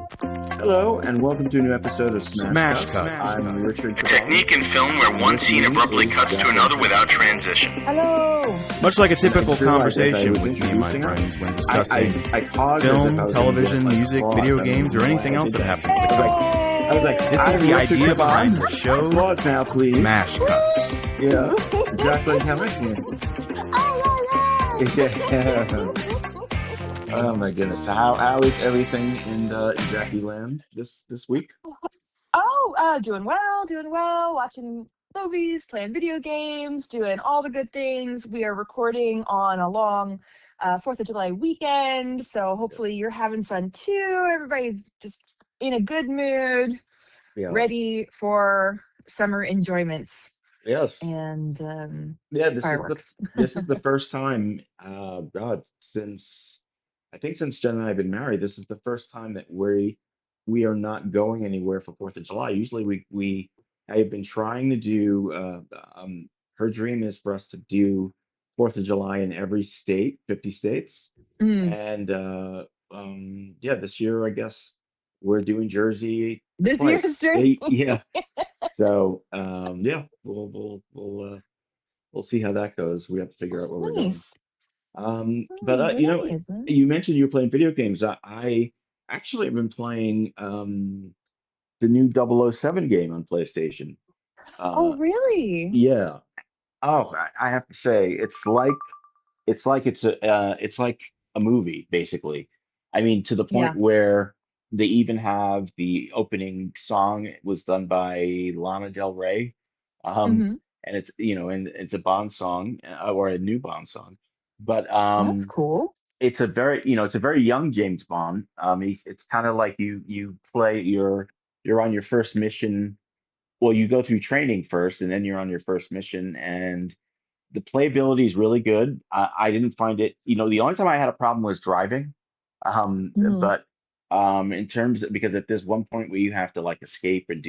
Hello, and welcome to a new episode of Smash Smashcuts. Cut. I'm Richard. A technique in film where one scene abruptly cuts to another without transition. Hello. Much like a typical True, as I conversation was with me and my introducing friends when discussing I paused as if I film, was gonna television, get, like, music, applause. video I games, or mean, anything I else did that happens to I come. was like, This is I'm the Richard idea Devine. behind the show. Applause now, please. Smash Cuts. Yeah, exactly. How much? Yeah. Oh my goodness! How is everything in Jackie Land this week? Doing well, watching movies, playing video games, doing all the good things. We are recording on a long 4th of July weekend, so hopefully you're having fun too. Everybody's just in a good mood, Yeah. ready for summer enjoyments Yes. and Yeah. fireworks. This is the first time, God, since Jen and I have been married, this is the first time that we are not going anywhere for 4th of July. Usually I have been trying to do. Her dream is for us to do 4th of July in every state, 50 states, Mm. and yeah, this year I guess we're doing Jersey This year's twice. Jersey. Yeah. So yeah, we'll see how that goes. We have to figure out where we're going. Nice. But Very nice. you mentioned you were playing video games. I actually have been playing the new 007 game on PlayStation. Oh, Uh, really? yeah. Oh, I have to say, it's like a movie basically. I mean, to the point Yeah. where they even have the opening song was done by Lana Del Rey. Um, hmm and and it's a Bond song or a new Bond song. But That's cool. it's a very young James Bond. It's kind of like you play you're on your first mission. Well, you go through training first, and then you're on your first mission, and the playability is really good. I didn't find it, the only time I had a problem was driving. hmm But in terms because if there's one point where you have to like escape and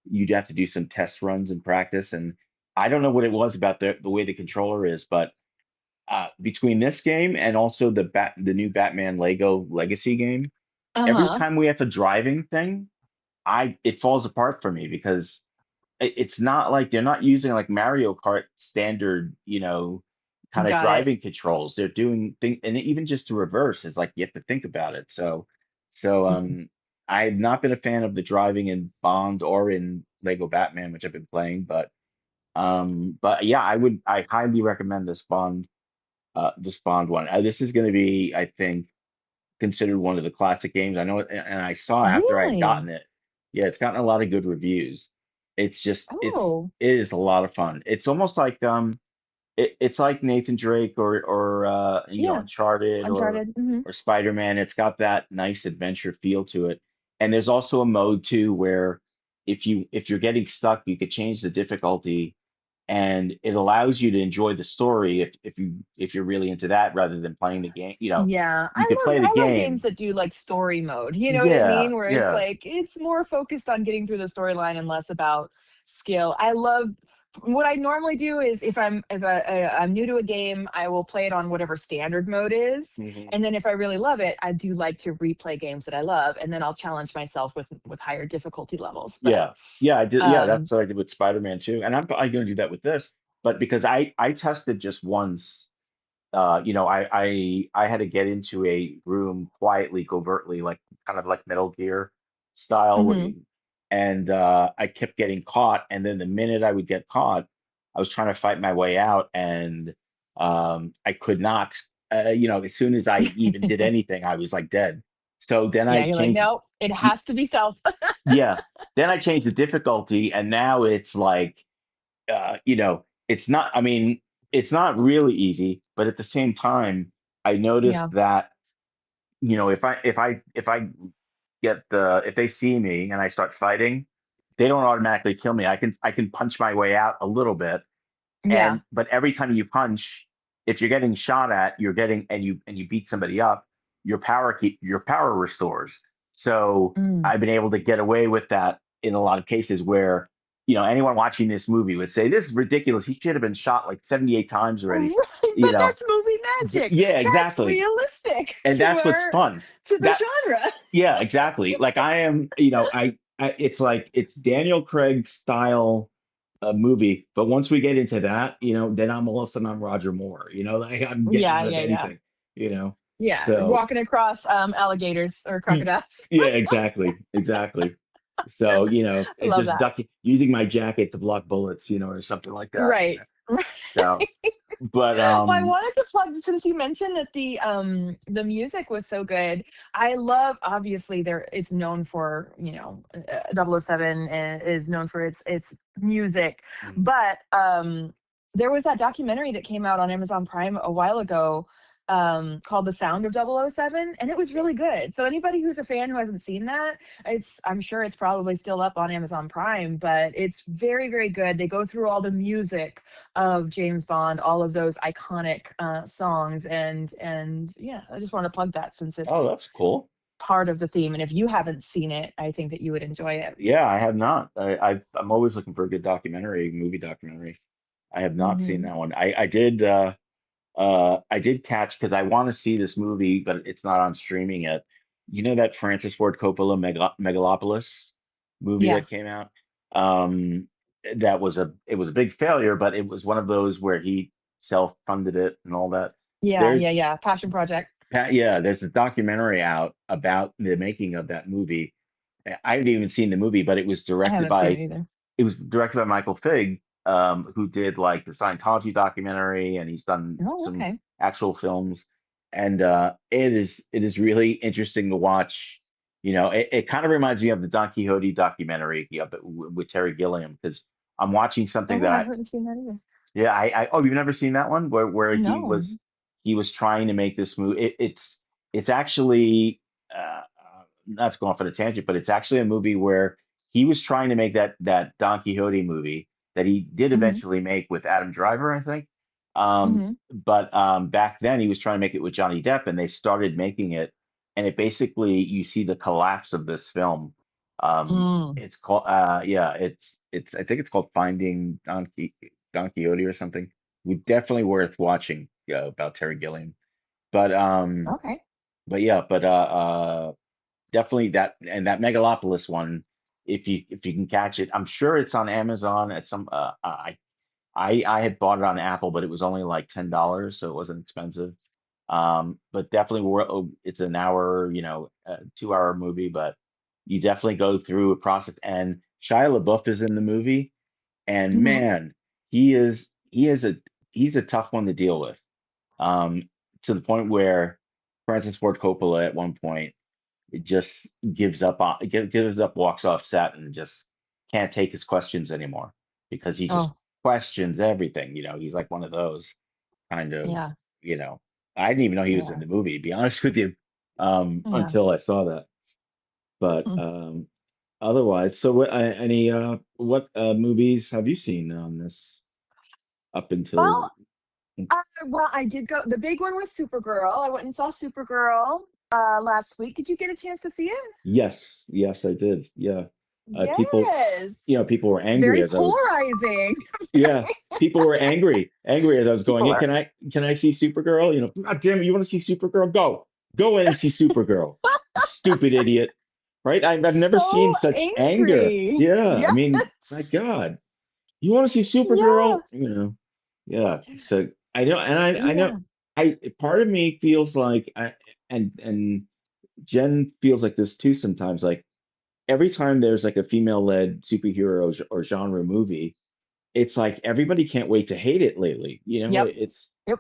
you'd have to do some test runs and practice, and I don't know what it was about the way the controller is, but between this game and also the new Batman Lego Legacy game, every Uh-huh. time we have a driving thing, it falls apart for me because it's not like they're not using like Mario Kart standard, kind of Got it. driving controls. They're doing things, and even just to reverse is like you have to think about it. So I've not been a fan of the driving in Bond or in Lego Batman, which I've been playing, but yeah, I highly recommend this Bond one. This is going to be, I think, considered one of the classic games. I know it, and I saw after I had gotten Really? it. Yeah, it's gotten a lot of good reviews. It's just Oh, it is a lot of fun. It's almost like it's like Nathan Drake or yeah. Uncharted Uncharted. or Spider-Man. It's got that nice adventure feel to it. And there's also a mode too where if you're getting stuck, you could change the difficulty and it allows you to enjoy the story if you're really into that rather than playing the game. Yeah. You could play the I love games game. that do like story mode. You know what I Yeah, mean? Where it's yeah. like it's more focused on getting through the storyline and less about skill. I love what I normally do is I'm new to a game, I will play it on whatever standard mode is. hmm And then if I really love it, I do like to replay games that I love and then I'll challenge myself with higher difficulty levels. But Yeah, yeah, I did. Yeah, um that's what I did with Spider-Man too, and I'm probably going to do that with this. But because I tested just once, I had to get into a room quietly, covertly, like kind of like Metal Gear style, mhm. and I kept getting caught. And then the minute I would get caught, I was trying to fight my way out, and I could not. As soon as I even did anything, I was like dead. So then Yeah, I you're like, changed. no, it has to be stealth. Yeah. Then I changed the difficulty, and now it's like, it's not. I mean, it's not really easy, but at the same time, I Yeah. noticed that if they see me and I start fighting, they don't automatically kill me. I can punch my way out a little bit, Yeah. and but every time you punch, if you're getting shot at, you're getting and you beat somebody up, your power restores. So Mm. I've been able to get away with that in a lot of cases where anyone watching this movie would say this is ridiculous. He should have been shot like 78 times already. Right, You but know, that's movie magic. Yeah, That's exactly. realistic And to that's what's our fun. to the That genre. Yeah, exactly. Like I am, it's like it's Daniel Craig style movie, but once we get into that, then I'm all of a sudden I'm Roger Moore. Like I'm getting Yeah, out of yeah, yeah. anything. You know. Yeah, So walking across alligators or y- crocodiles. yeah, exactly, exactly. So I it love just that. ducking using my jacket to block bullets, or something like that. Right. So, but Well, I wanted to plug since you mentioned that the music was so good. I love obviously there it's known for, 007 is known for its music, mm. but there was that documentary that came out on Amazon Prime a while ago called The Sound of 007, and it was really good. So anybody who's a fan who hasn't seen that, I'm sure it's probably still up on Amazon Prime, but it's very, very good. They go through all the music of James Bond, all of those iconic songs, and yeah, I just want to plug that since Oh, it's that's cool. part of the theme. And if you haven't seen it, I think that you would enjoy it. Yeah, I have not. I'm always looking for a good movie documentary. I have not seen Hmm. that one. I did catch because I want to see this movie, but it's not on streaming yet. You know that Francis Ford Coppola Megalopolis movie Yeah, that came out? Um, it was a big failure, but it was one of those where he self-funded it and all that. yeah, There's yeah, yeah. Passion Project. yeah, there's a documentary out about the making of that movie. I haven't even seen the movie, but I haven't seen it either. it was directed by Michael Figg, who did like the Scientology documentary, and he's done Oh, some okay. actual films. And it is really interesting to watch. It kind of reminds me of the Don Quixote documentary, with Terry Gilliam, because I'm watching something Oh, that I I haven't seen that either. yeah, oh, you've never seen that one where No. he was trying to make this movie. It's actually not to go off on a tangent, but it's actually a movie where he was trying to make that Don Quixote movie that he did Hmm. eventually make with Adam Driver, I think. Hmm. But back then he was trying to make it with Johnny Depp, and they started making it, and it basically you see the collapse of this film. Mm. It's called yeah, it's I think it's called Finding Don Quixote or something. Definitely worth watching, about Terry Gilliam. But Okay. yeah, but definitely that Megalopolis one, if you can catch it, I'm sure it's on Amazon at some I had bought it on Apple, but it was only like $10, so it wasn't expensive. But definitely it's an hour, 2 hour movie, but you definitely go through a process. And Shia LaBeouf is in the movie, and Hmm. man, he's a tough one to deal with. Um, to the point where Francis Ford Coppola at one point it just gives up, walks off set, and just can't take his questions anymore because he just Oh, questions everything. He's like one of those kind of, yeah, you know, I didn't even know he was in yeah, the movie, to be honest with you, yeah. until I saw that. But Hmm. otherwise, so what movies have you seen on this up until? Well, I did go. The big one was Supergirl. I went and saw Supergirl last week. Did you get a chance to see it? Yes, yes, I did. Yeah, people, Yes. people were angry Very as I was. polarizing. Yeah, people were angry as I was going People in. are Can I see Supergirl? God damn it, you want to see Supergirl? Go in and see Supergirl. You stupid idiot. Right? I've never seen so such anger. angry. Yeah, I mean, my Yes. God, you want to see Yeah. Supergirl? Yeah. So I know, and I know, Yeah. I part of me feels like and Jen feels like this too sometimes. Like every time there's like a female-led superhero or genre movie, it's like everybody can't wait to hate it lately. Yep. It's Yep.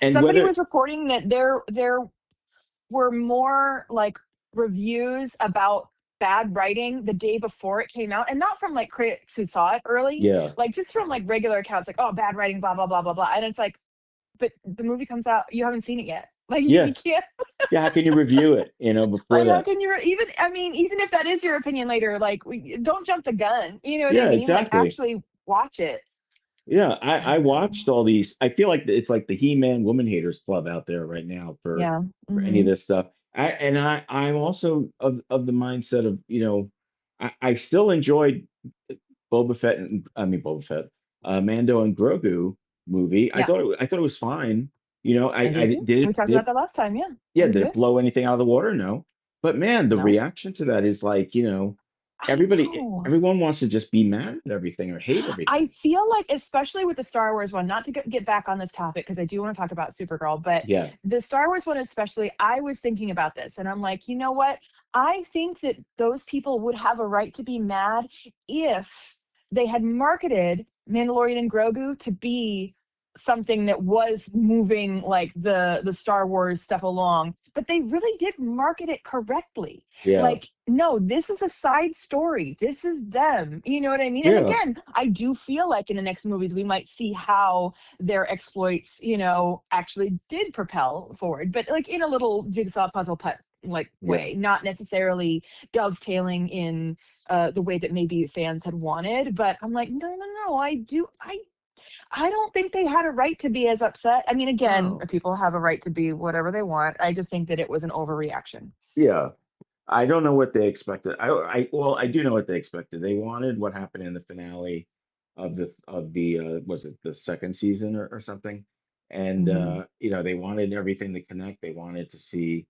and Somebody whether was reporting that there were more like reviews about bad writing the day before it came out, and not from like critics who saw it early, yeah, like just from like regular accounts, like, oh, bad writing, blah blah blah blah blah. And it's like, but the movie comes out, you haven't seen it yet. Like you yeah, can't. yeah, how can you review it, before Like how that? can you even? I mean, even if that is your opinion later, like don't jump the gun. You know what I Yeah, mean? Like exactly. actually watch it. Yeah, I And watched all these. I feel like it's like the He-Man Woman Haters Club out there right now yeah. for any of Hmm. this stuff. I'm also of the mindset of, I still enjoyed Boba Fett and I mean Boba Fett, Mando and Grogu movie. Yeah, I thought it was fine. You know, I did too. We talked about that last time. Yeah, it yeah, was did it good. blow anything out of the water? No. But man, the No, reaction to that is like, I know. everyone wants to just be mad at everything or hate I everything. feel like, especially with the Star Wars one, not to get back on this topic because I do want to talk about Supergirl, but Yeah, the Star Wars one, especially, I was thinking about this and I'm like, you know what? I think that those people would have a right to be mad if they had marketed Mandalorian and Grogu to be something that was moving like the Star Wars stuff along, but they really did market it correctly. yeah, Like, no, this is a side story. This is them. You know what I mean? And yeah, again, I do feel like in the next movies we might see how their exploits, actually did propel forward, but like in a little jigsaw puzzle put like yeah, way, not necessarily dovetailing in the way that maybe fans had wanted. But I'm like, no, no, no. I don't think they had a right to be as upset. I mean, again, no, people have a right to be whatever they want. I just think that it was an overreaction. yeah. I don't know what they expected. Well, I do know what they expected. They wanted what happened in the finale of the was it the second season or something? And Hmm. they wanted everything to connect. They wanted to see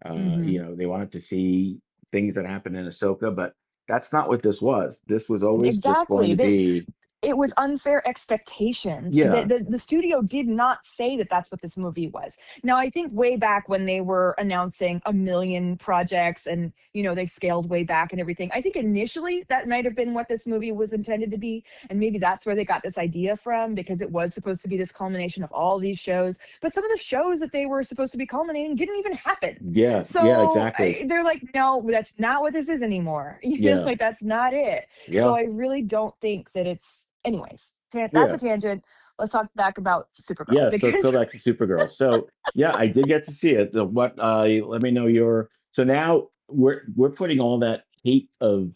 Hmm. they wanted to see things that happened in Ahsoka, but that's not what this was. This was always just going Exactly. to be It was unfair expectations. yeah, The studio did not say that that's what this movie was. Now, I think way back when they were announcing a million projects and, they scaled way back and everything, I think initially that might have been what this movie was intended to be. And maybe that's where they got this idea from because it was supposed to be this culmination of all these shows. But some of the shows that they were supposed to be culminating didn't even happen. yeah, yeah, So exactly. they're like, no, that's not what this is anymore. Yeah, Like that's not it. So yeah, I really don't think that it's, anyways, that's yeah. a tangent. Let's talk back about Supergirl Yeah, so let's go because back to Supergirl. So yeah, I did get to see it. Let me know your so now we're putting all that hate of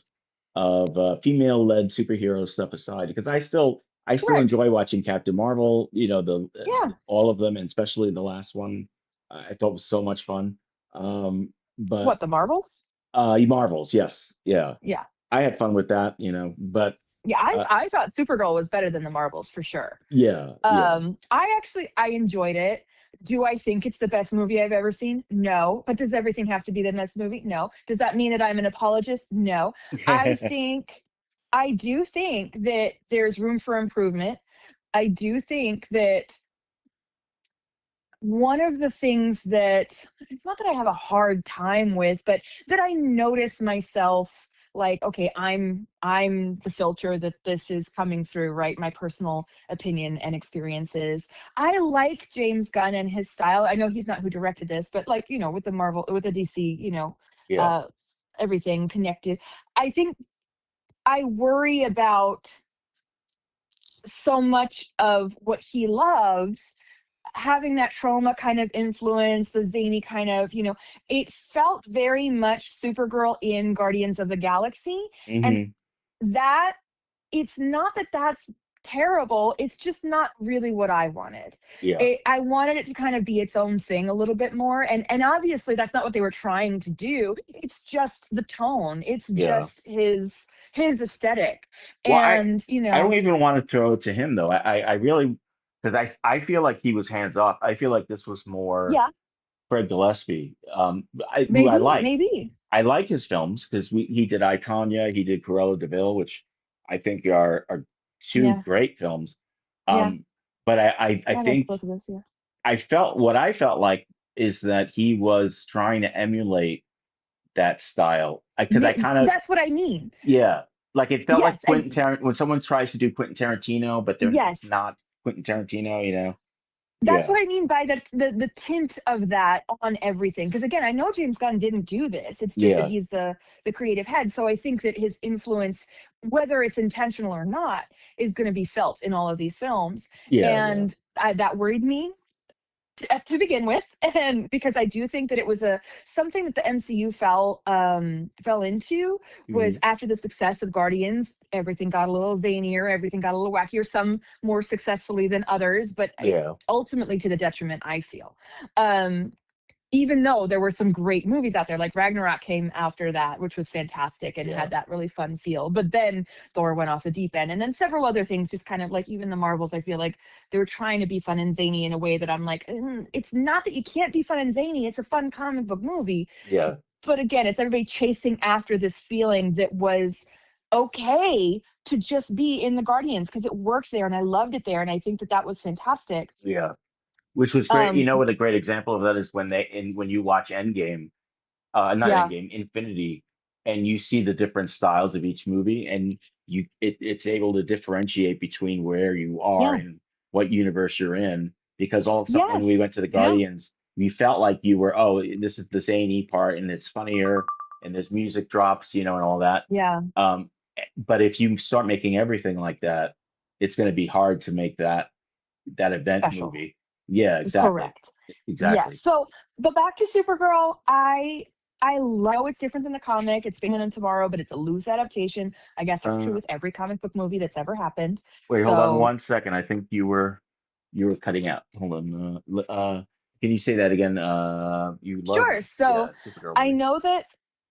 female-led superhero stuff aside because I still correct. enjoy watching Captain Marvel, Yeah. all of them, and especially the last one. I thought was so much fun. But What, the Marvels? Marvels, yes, yeah. Yeah. I had fun with that, but Yeah, I, uh, I thought Supergirl was better than the Marvels for sure. yeah, yeah. I enjoyed it. Do I think it's the best movie I've ever seen? No. But does everything have to be the best movie? No. Does that mean that I'm an apologist? No. I think I do think that there's room for improvement. I do think that one of the things that it's not that I have a hard time with, but that I notice myself like, okay, I'm the filter that this is coming through, right? My personal opinion and experiences. I like James Gunn and his style. I know he's not who directed this, but like, with the Marvel, with the DC, Yeah, uh everything connected. I think I worry about so much of what he loves having that trauma kind of influence, the zany kind of, it felt very much Supergirl in Guardians of the Galaxy. And hmm, that, it's not that that's terrible, it's just not really what I wanted. yeah, I wanted it to kind of be its own thing a little bit more. And obviously that's not what they wwere trying to do. It's just the tone. It's yeah. just his aesthetic. Well, And, I don't even want to throw it to him though. I really because I feel like he was hands off. I feel like this was more yeah, Fred Gillespie, who I maybe, like. maybe. I like his films because he did I, Tonya, he did Cruella de Vil, which I think are two Yeah, great films. yeah. Um, but I I liked think both of those, yeah. what I felt like is that he was trying to emulate that style because I kind of That's what I mean. yeah, like it felt like Yes, and Quentin Tarant when someone tries to do Quentin Tarantino, but it's yes, not Quentin Tarantino. that's Yeah, what I mean by the tint of that on everything. Because again, I know James Gunn didn't do this. It's just that yeah, he's the creative head. So I think that his influence, whether it's intentional or not, is going to be felt in all of these films. yeah, yeah. And that worried me to begin with, and because I do think that it was a something that the MCU fell into was Hmm. after the success of Guardians, everything got a little zanier, everything got a little wackier, some more successfully than others, but Yeah, ultimately to the detriment, I feel. Um, even though there were some great movies out there, like Ragnarok came after that, which was fantastic and Yeah. had that really fun feel. But then Thor went off the deep end. And then several other things, just kind of like even the Marvels, I feel like they were trying to be fun and zany in a way that I'm like, it's not that you can't be fun and zany. It's a fun comic book movie. Yeah. But again, it's everybody chasing after this feeling that was okay to just be in the Guardians because it worked there and I loved it there. And I think that that was fantastic. Yeah. Which was great. You Um, know what a great example of that is when you watch Endgame, not yeah, Endgame, Infinity, and you see the different styles of each movie, and it's able to differentiate between where you are yeah, and what universe you're in. Because all of a sudden, when we yes, went to the yeah, Guardians, we felt like you were, oh, this is the zany part, and it's funnier, and there's music drops, and all that. yeah, But if you start making everything like that, it's going to be hard to make that event special. movie. Yeah, exactly. Correct. Yes. Exactly. So, but back to Supergirl, I know it's different than the comic. It's being on tomorrow, but it's a loose adaptation. I guess that's true Uh, with every comic book movie that's ever happened. Wait, hold on So, 1 second. I think you were cutting out. Hold on. Can you say that again? You love, sure. So yeah, Supergirl I movie. know that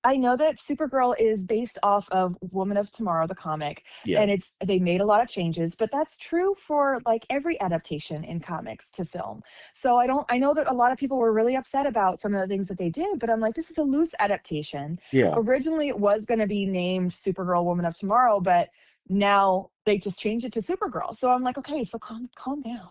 I know that Supergirl is based off of Woman of Tomorrow, the comic, Yeah, and they made a lot of changes, but that's true for like every adaptation in comics to film. So I know that a lot of people were really upset about some of the things that they did, but I'm like, this is a loose adaptation. yeah, Originally it was going to be named Supergirl Woman of Tomorrow, but now they just changed it to Supergirl. So I'm like, okay, so calm down.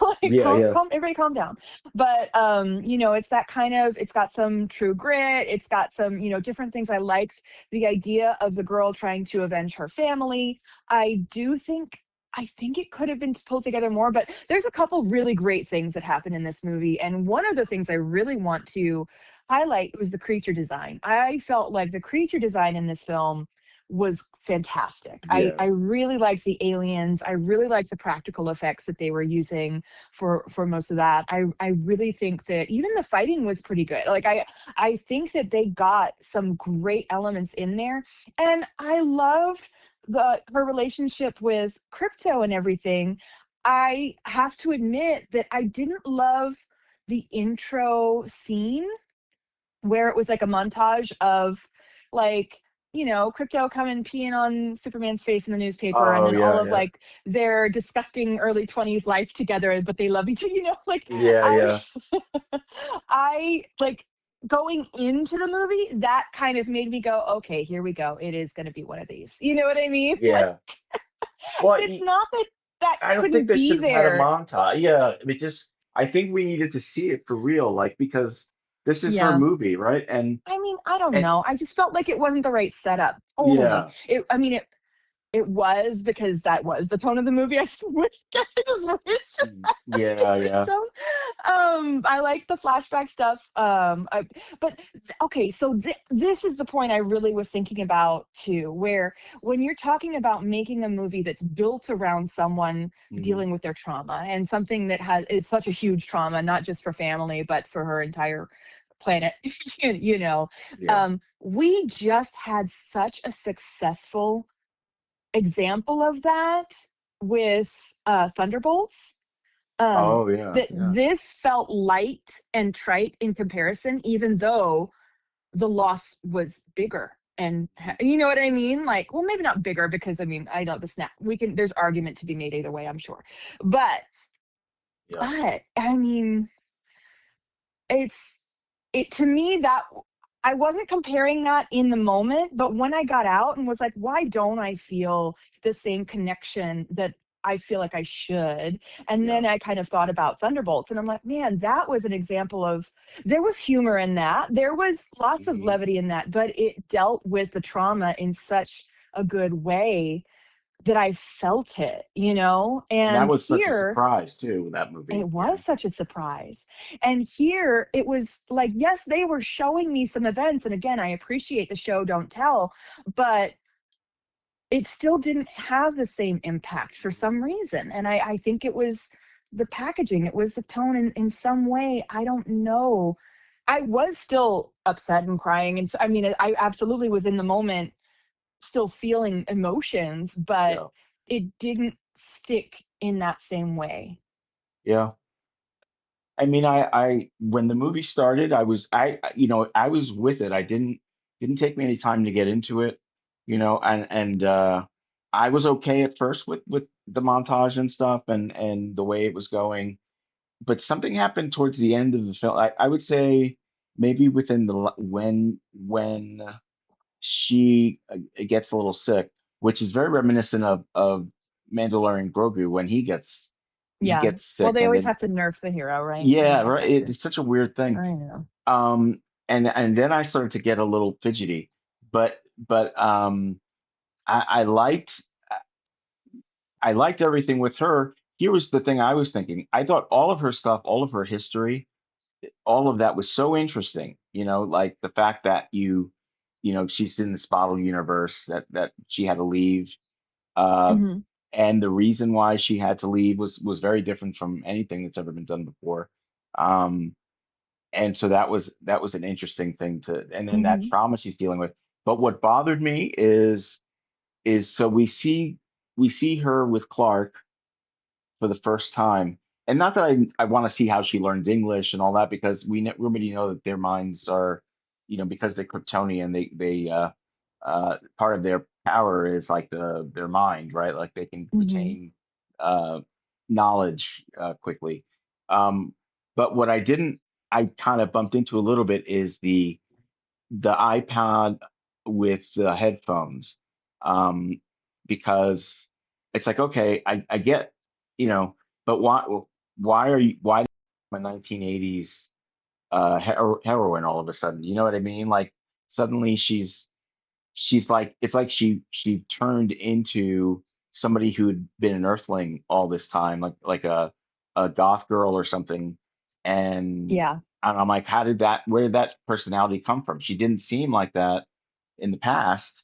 Like yeah, yeah. calm everybody calm down. But it's that kind of, it's got some true grit, it's got some, different things. I liked the idea of the girl trying to avenge her family. I think it could have been pulled together more, but there's a couple really great things that happen in this movie, and one of the things I really want to highlight was the creature design. I felt like the creature design in this film was fantastic. Yeah. I really liked the aliens. I really liked the practical effects that they were using for most of that. I really think that even the fighting was pretty good. Like I think that they got some great elements in there, and I loved her relationship with Crypto and everything. I have to admit that I didn't love the intro scene where it was like a montage of like Crypto coming peeing on Superman's face in the newspaper, and Oh, then all yeah, of yeah, like their disgusting early 20s life together, but they love each other, like yeah, I yeah, I like going into the movie, that kind of made me go, okay, here we go, it is going to be one of these, you know what I mean? Like, yeah. Well, it's not that that I don't think couldn't they should be have had a there. montage. Yeah, I think we needed to see it for real, like because this is her Yeah, movie, right? I mean, I don't And know, I just felt like it wasn't the right setup. Totally, yeah, I mean, it was because that was the tone of the movie. I just guess I just wish yeah, yeah. tone. I like the flashback stuff. But okay, so this is the point I really was thinking about too, where when you're talking about making a movie that's built around someone Mhm. dealing with their trauma and something that is such a huge trauma, not just for family, but for her entire planet, Yeah. we just had such a successful example of that with Thunderbolts. Oh, yeah, That yeah. this felt light and trite in comparison, even though the loss was bigger. And you know what I mean? Like, well, maybe not bigger because I mean, I know the snap. There's argument to be made either way, I'm sure. But, Yeah. but I mean, it's it to me that I wasn't comparing that in the moment, but when I got out and was like, why don't I feel the same connection that I feel like I should? And Yeah. then I kind of thought about Thunderbolts, and I'm like, man, that was an example of, there was humor in that. There was lots of Hmm. levity in that, but it dealt with the trauma in such a good way that I felt it, And that And was such a here surprise too, that movie. it Yeah. was such a surprise. And here it was like, yes, they were showing me some events. And again, I appreciate the show, don't tell, but it still didn't have the same impact for some reason. And I think it was the packaging, it was the tone in some way. I don't know. I was still upset and crying. And I mean, I absolutely was in the moment still feeling emotions, but Yeah. it didn't stick in that same way. Yeah. I mean, I when the movie started, I was with it. I didn't take me any time to get into it, and I was okay at first with the montage and stuff and the way it was going. But something happened towards the end of the film. I would say maybe within when she gets a little sick, which is very reminiscent of Mandalorian Grogu when he Yeah. gets Well, sick they and always then have to nerf the hero, right? They yeah, always right. have to. It's such a weird thing. I know. Um, and then I started to get a little fidgety, but I liked everything with her. Here was the thing I was thinking. I thought all of her stuff, all of her history, all of that was so interesting. Like the fact that she's in this bottle universe that she had to leave, uh, Hmm. and the reason why she had to leave was very different from anything that's ever been done before. Um, and so that was an interesting thing and then that Hmm. trauma she's dealing with. But what bothered me is so we see her with Clark for the first time, and not that I want to see how she learns English and all that, because we already know that their minds are, because they're Kryptonian, part of their power is like their mind, right? Like they can Hmm. retain uh knowledge quickly. um but what I kind of bumped into a little bit is the iPod with the headphones, um, because it's like, okay, I get, you know, but why my 1980s heroine all of a sudden? You know what I mean? Like suddenly she's like, it's like she turned into somebody who'd been an Earthling all this time, like a goth girl or something. And Yeah. and I'm like, where did that personality come from? She didn't seem like that in the past.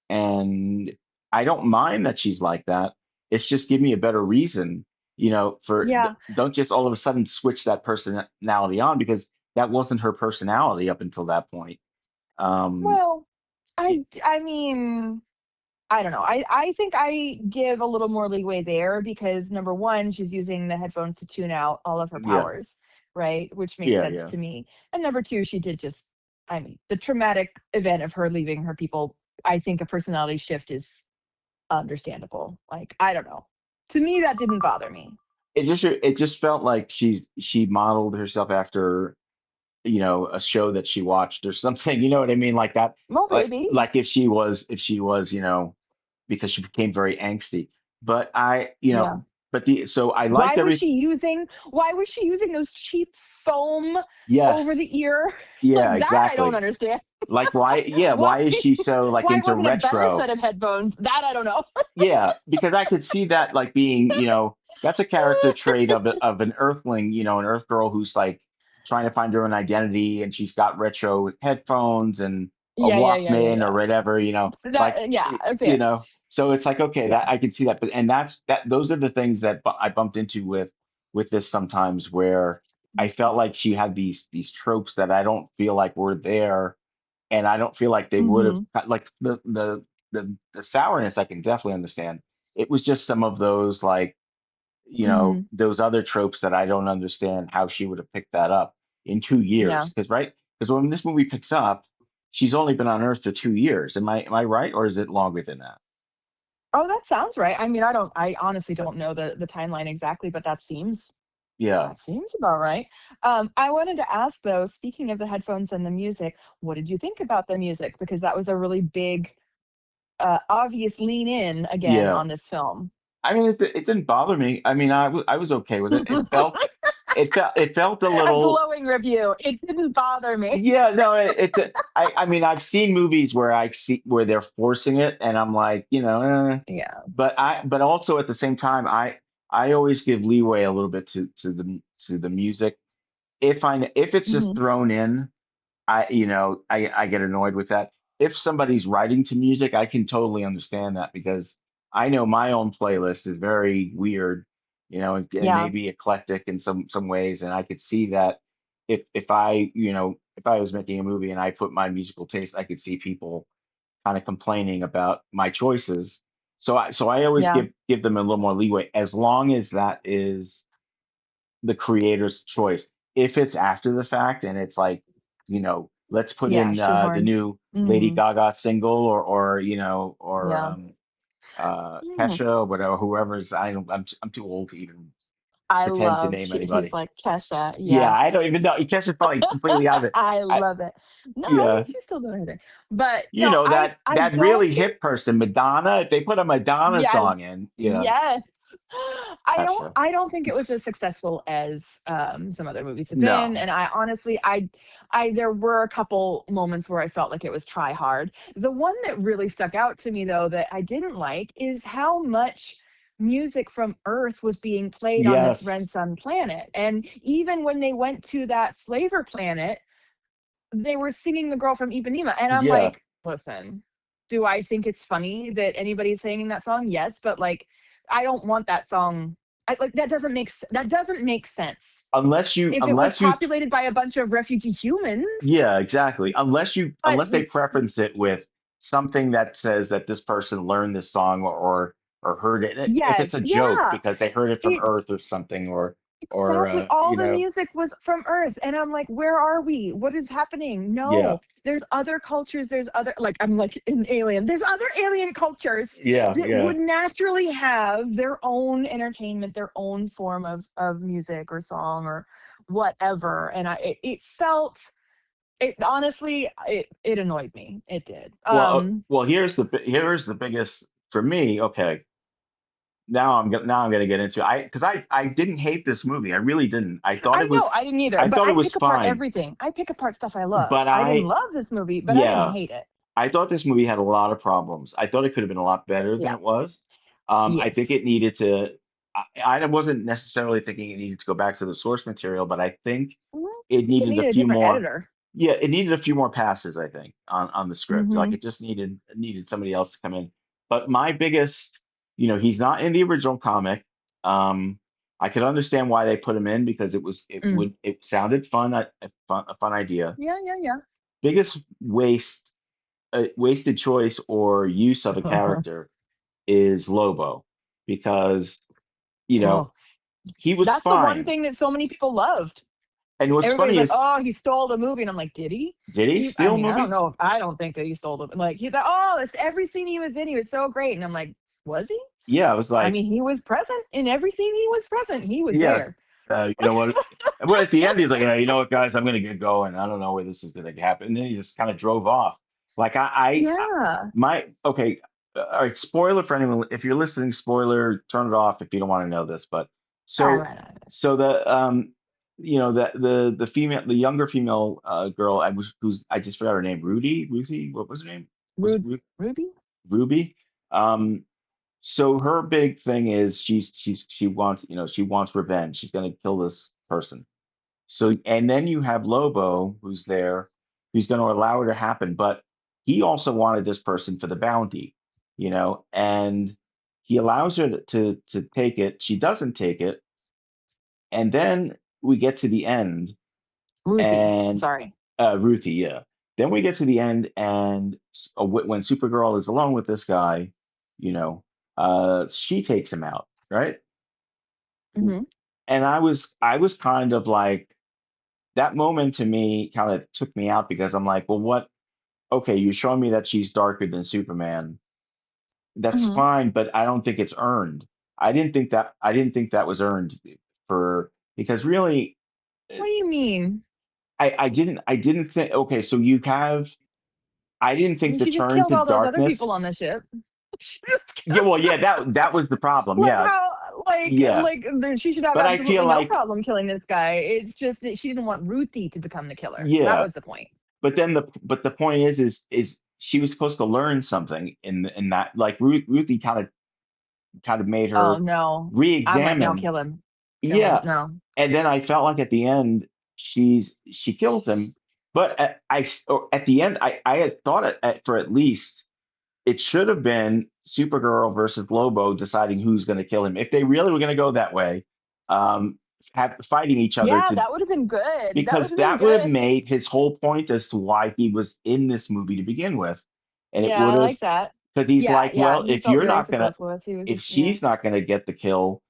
And I don't mind that she's like that. It's just give me a better reason, Yeah. don't just all of a sudden switch that personality on, because that wasn't her personality up until that point. Um, Well, y- I mean, I don't know. I think I give a little more leeway there because number one, she's using the headphones to tune out all of her yeah, powers, right? Which makes yeah, sense yeah. to me. And number two, she did just, I mean, the traumatic event of her leaving her people, I think a personality shift is understandable. Like, I don't know. To me, that didn't bother me. It just felt like she modeled herself after, a show that she watched or something. You know what I mean? Like that, Well, maybe. like if she was, because she became very angsty. But Yeah. so I liked Why was she using those cheap foam over yes, the ear? yeah, Like that I don't exactly. understand. Like why, yeah, Why why is she so like why into wasn't a better retro? set of headphones? That I don't know. Yeah, because I could see that like being, that's a character trait of an Earthling, an Earth girl who's like trying to find her own identity, and she's got retro headphones and a Yeah, yeah, yeah, yeah, Walkman or yeah. whatever, like That yeah, fair. so it's like, okay, Yeah. that I can see that, but and those are the things that I bumped into with this sometimes, where I felt like she had these tropes that I don't feel like were there, and I don't feel like they would have, Hmm. like the sourness I can definitely understand. It was just some of those, like, Hmm. those other tropes that I don't understand how she would have picked that up in 2 years. Yeah. Because when this movie picks up, she's only been on Earth for 2 years. Am I right, or is it longer than that? Oh, that sounds right. I mean, I honestly don't know the timeline exactly, but Yeah. that seems about right. I wanted to ask though, speaking of the headphones and the music, what did you think about the music? Because that was a really big, obvious lean in again Yeah. on this film. I mean, it didn't bother me. I mean, I was okay with it. It felt a A little. glowing review. It didn't bother me. Yeah, no, I mean, I've seen movies where I see where they're forcing it, and I'm like, Yeah. but also at the same time, I always give leeway a little bit to the music. If it's just Hmm. thrown in, I get annoyed with that. If somebody's writing to music, I can totally understand that, because I know my own playlist is very weird, and Yeah. maybe eclectic in some ways, and I could see that if I was making a movie and I put my musical taste, I could see people kind of complaining about my choices. So I always Yeah. give them a little more leeway, as long as that is the creator's choice. If it's after the fact and it's like, let's put Yeah, in the shoehorned. new Lady Mm, Gaga single, or yeah. Mm. Kesha, or whatever, whoever's. I'm too old to even I pretend to love name he's anybody. like Kesha. Yeah, I Yes. don't even know. Kesha's probably completely out of it. I I love it. No, I Yeah, think she's still doing her thing. But you no, know I that I that really don't think hip person, Madonna. If they put a Madonna song yes. in, Yes. Kesha. I don't think it was as successful as some other movies have been. No. And I honestly I there were a couple moments where I felt like it was try hard. The one that really stuck out to me though that I didn't like is how much music from Earth was being played on this Red Yes. Sun planet. And even when they went to that slaver planet, they were singing the girl from Ipanema. And I'm Yeah. like, listen, do I think it's funny that anybody's singing that song? Yes, but like, I don't want that song. Like that doesn't make sense. Unless you, If it was unless you, populated by a bunch of refugee humans, yeah, exactly. but Unless they preference it with something that says that this person learned this song, or heard it. If it's yes, a joke yeah, because they heard it from it Earth or something, or exactly. All the music was from Earth. And I'm like, where are we? What is happening? yeah, No, there's other cultures. There's other, like, I'm like in Alien. There's other alien cultures yeah, that yeah. would naturally have their own entertainment, their own form of music or song or whatever. And it felt, it honestly, it annoyed me. It did. Well, here's the biggest for me. Okay, now I'm gonna get into because I didn't hate this movie. I really didn't. I know I didn't either, I but thought it I was pick apart fine, everything. I pick apart stuff I love. but I didn't love this movie, but I didn't yeah, hate it. I thought this movie had a lot of problems. I thought it could have been a lot better than Yeah. it was. I think Yes. it needed to. I wasn't necessarily thinking it needed to go back to the source material, but I think Well, I it think it needed a needed a few different more. editor. Yeah, it needed a few more passes, I think, on the script. Like Mhm. it just needed somebody else to come in. But my biggest, he's not in the original comic. Um, I could understand why they put him in because Mm. it sounded fun, a fun idea. Yeah, yeah, yeah. Biggest wasted choice or use of a character is Lobo, because you know Oh, he was that's the one fine. thing that so many people loved. And what's Everybody's funny like, is, "Oh, he stole the movie," and I'm like, "Did he?" did he He, I steal a mean, I don't movie? know. I don't think that he stole the. Like, he thought, "Oh, it's every scene he was in. He was so great," and I'm like, "Was he?" Yeah, I was I like, mean, he was present in every scene. He was present. He was yeah, there. you know what? But at the end, he's like, you know what, guys, I'm gonna get going. I don't know where this is gonna happen. And then he just kind of drove off. Like Yeah. okay, all right. Spoiler for anyone. If you're listening, spoiler, turn it off if you don't want to know this. But All so, right. so the female, the younger female girl, I just forgot her name. Ruthie, what was her name? Was it Ruby. Ruby? Um, so her big thing is she wants revenge. She's gonna kill this person. So, and then you have Lobo who's there, who's gonna allow her to happen, but he also wanted this person for the bounty, and he allows her to take it. She doesn't take it, and then we get to the end, Ruthie. and Sorry. Ruthie, yeah. Then we get to the end, and when Supergirl is alone with this guy, she takes him out, right? Hmm. And I was kind of like, that moment to me kind of took me out, because I'm like, well, what? Okay, you're showing me that she's darker than Superman. That's Hmm. fine, but I don't think it's earned. I didn't think that was earned, because really, What do you mean? I didn't think. Okay, so you have. I didn't I think mean, the she just turn killed to all those other darkness. people on the ship. She just Yeah, well, yeah, that was the problem. like Yeah, how yeah, she should have but I feel absolutely no like, problem killing this guy. It's just that she didn't want Ruthie to become the killer. That yeah, was the point. but the point is she was supposed to learn something in that, like, Ruthie kind of made Oh her no. I'm like, no, re-examine. kill him. Kill him. Yeah, No. and then I felt like at the end she killed him, but or at the end I had thought for at least it should have been Supergirl versus Lobo deciding who's going to kill him. If they really were going to go that way, um, fighting each other, Yeah, that would have been good. That would because have been that would have good. made his whole point as to why he was in this movie to begin with, and it Yeah, would I have, like that. because he's Yeah, like, yeah. well, He felt very superfluous. He was if just yeah. she's not gonna get the kill,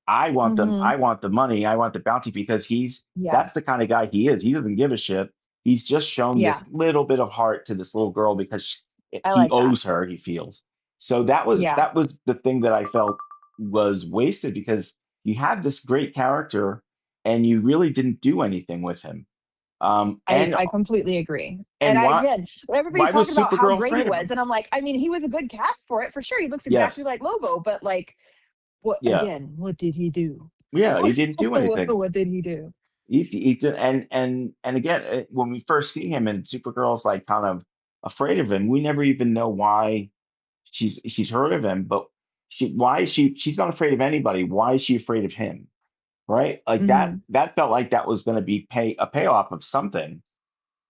Hmm. I want the money, I want the bounty because Yeah. that's the kind of guy he is. He doesn't give a shit. He's just shown Yeah. this little bit of heart to this little girl because I he like that. owes her, he feels. So Yeah. that was the thing that I felt was wasted because you had this great character and you really didn't do anything with him. Um, and I completely agree. And and I why again, everybody's why was talking about how Supergirl great he afraid of was, him? and I'm like, I mean, he was a good cast for it for sure. He looks exactly Yes. like Lobo, but like, what Yeah. again? What did he do? Yeah, he didn't do anything. What did he do? He did, and again, when we first see him and Supergirl's like kind of afraid of him, we never even know why she's heard of him, but why is she's not afraid of anybody. Why is she afraid of him? Right? Like Hmm. that felt like that was going to be a payoff of something,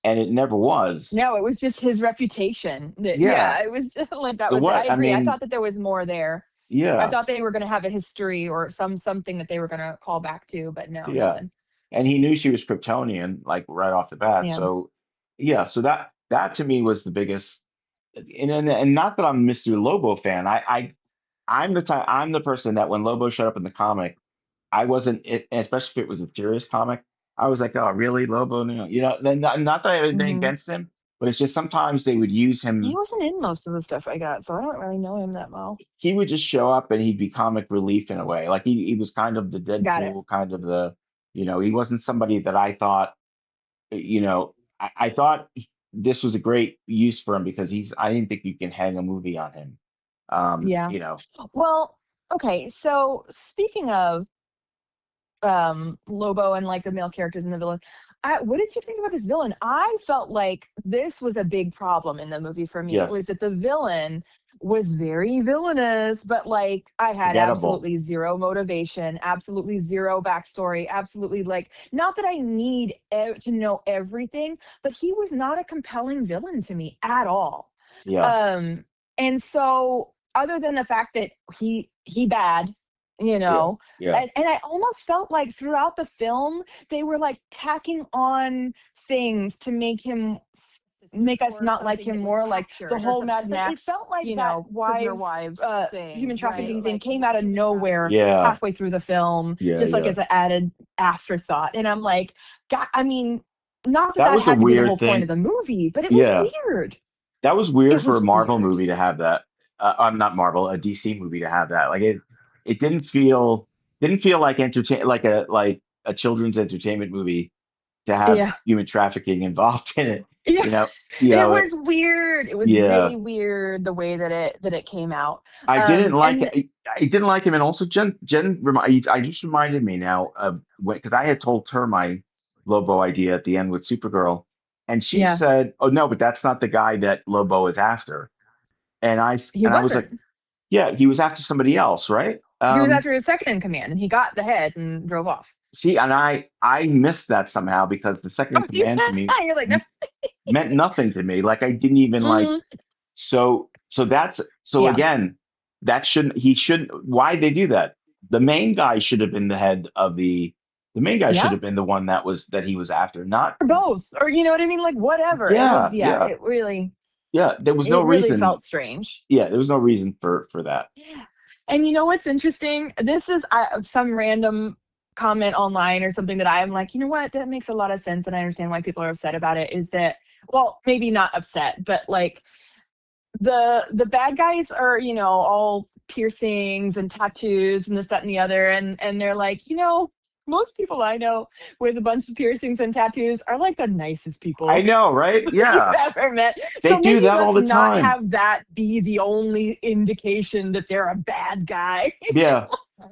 and it never was. No, it was just his reputation. Yeah. Yeah, it was just like that So was it. I what? I agree. I mean, thought that there was more there. I yeah, thought they were going to have a history or something that they were going to call back to, but no, yeah. nothing. And he knew she was Kryptonian, like right off the bat. Yeah. So yeah, so that to me was the biggest. And not that I'm a Mr. Lobo fan. I'm the person that when Lobo showed up in the comic, I wasn't, especially if it was a serious comic, I was like, oh, really, Lobo? No. Then not that I have anything Hmm. against him, but it's just sometimes they would use He him. wasn't in most of the stuff I got, so I don't really know him that well. He would just show up and he'd be comic relief in a way. Like he was kind of the Got it. Deadpool, kind of he wasn't somebody that I thought, I thought this was a great use for him because I didn't think you can hang a movie on him. Yeah. Well, okay. So speaking of Lobo and like the male characters and the villain, what did you think about this villain? I felt like this was a big problem in the movie for me. It Yes, was that the villain was very villainous, but like I had forgettable. absolutely zero motivation, absolutely zero backstory, absolutely like not that I need to know everything, but he was not a compelling villain to me at all. Yeah, Um, and so other than the fact that he bad, you yeah, know, yeah. and I almost felt like throughout the film they were like tacking on things to make us or not like something him that was more, like the captured or whole something. Mad Like it Max, felt like that prisoner wives wives human thing, trafficking right? thing Like came out of human nowhere trafficking. Yeah, halfway through the film, yeah, just like yeah. as an added afterthought. And I'm like, God, I mean, not that That that was a had to be the weird whole point thing. of the movie, but it was Yeah, weird. that was weird It for a was Marvel weird. movie to have that. I'm not Marvel, a DC movie to have that. Like it didn't feel like like a children's entertainment movie to have Yeah. human trafficking involved in it. Yeah. You know, you It know, was weird. It was yeah. really weird the way that it came out. I didn't like it. And I didn't like him, and also I just reminded me now of when because I had told her my Lobo idea at the end with Supergirl, and she yeah, said, "Oh no, but that's not the guy that Lobo is after." he And I was like, wasn't. "Yeah, he was after somebody else, right?" He was after his second in command and he got the head and drove off. See, and I missed that somehow because the second in Oh, command to me you're like, no. meant nothing to me. Like I didn't even like. Hmm. So Yeah. again, that shouldn't he shouldn't why they do that? The main guy should have been the head of the main guy should Yeah. have been the one that he was after, not Or this. both. Or you know what I mean? Like whatever. It was, Yeah, yeah, yeah, yeah. it really felt strange. There was no reason for that. Yeah. And you know what's interesting? This is some random comment online or something that I'm like, you know what? That makes a lot of sense. And I understand why people are upset about it. Is that, well, maybe not upset, but like the bad guys are, all piercings and tattoos and this, that, and the other. And they're like, most people I know with a bunch of piercings and tattoos are like the nicest I people know, right? you've Yeah. ever met. They So do maybe that all let's the not time. have that be the only indication that they're a bad guy. Yeah.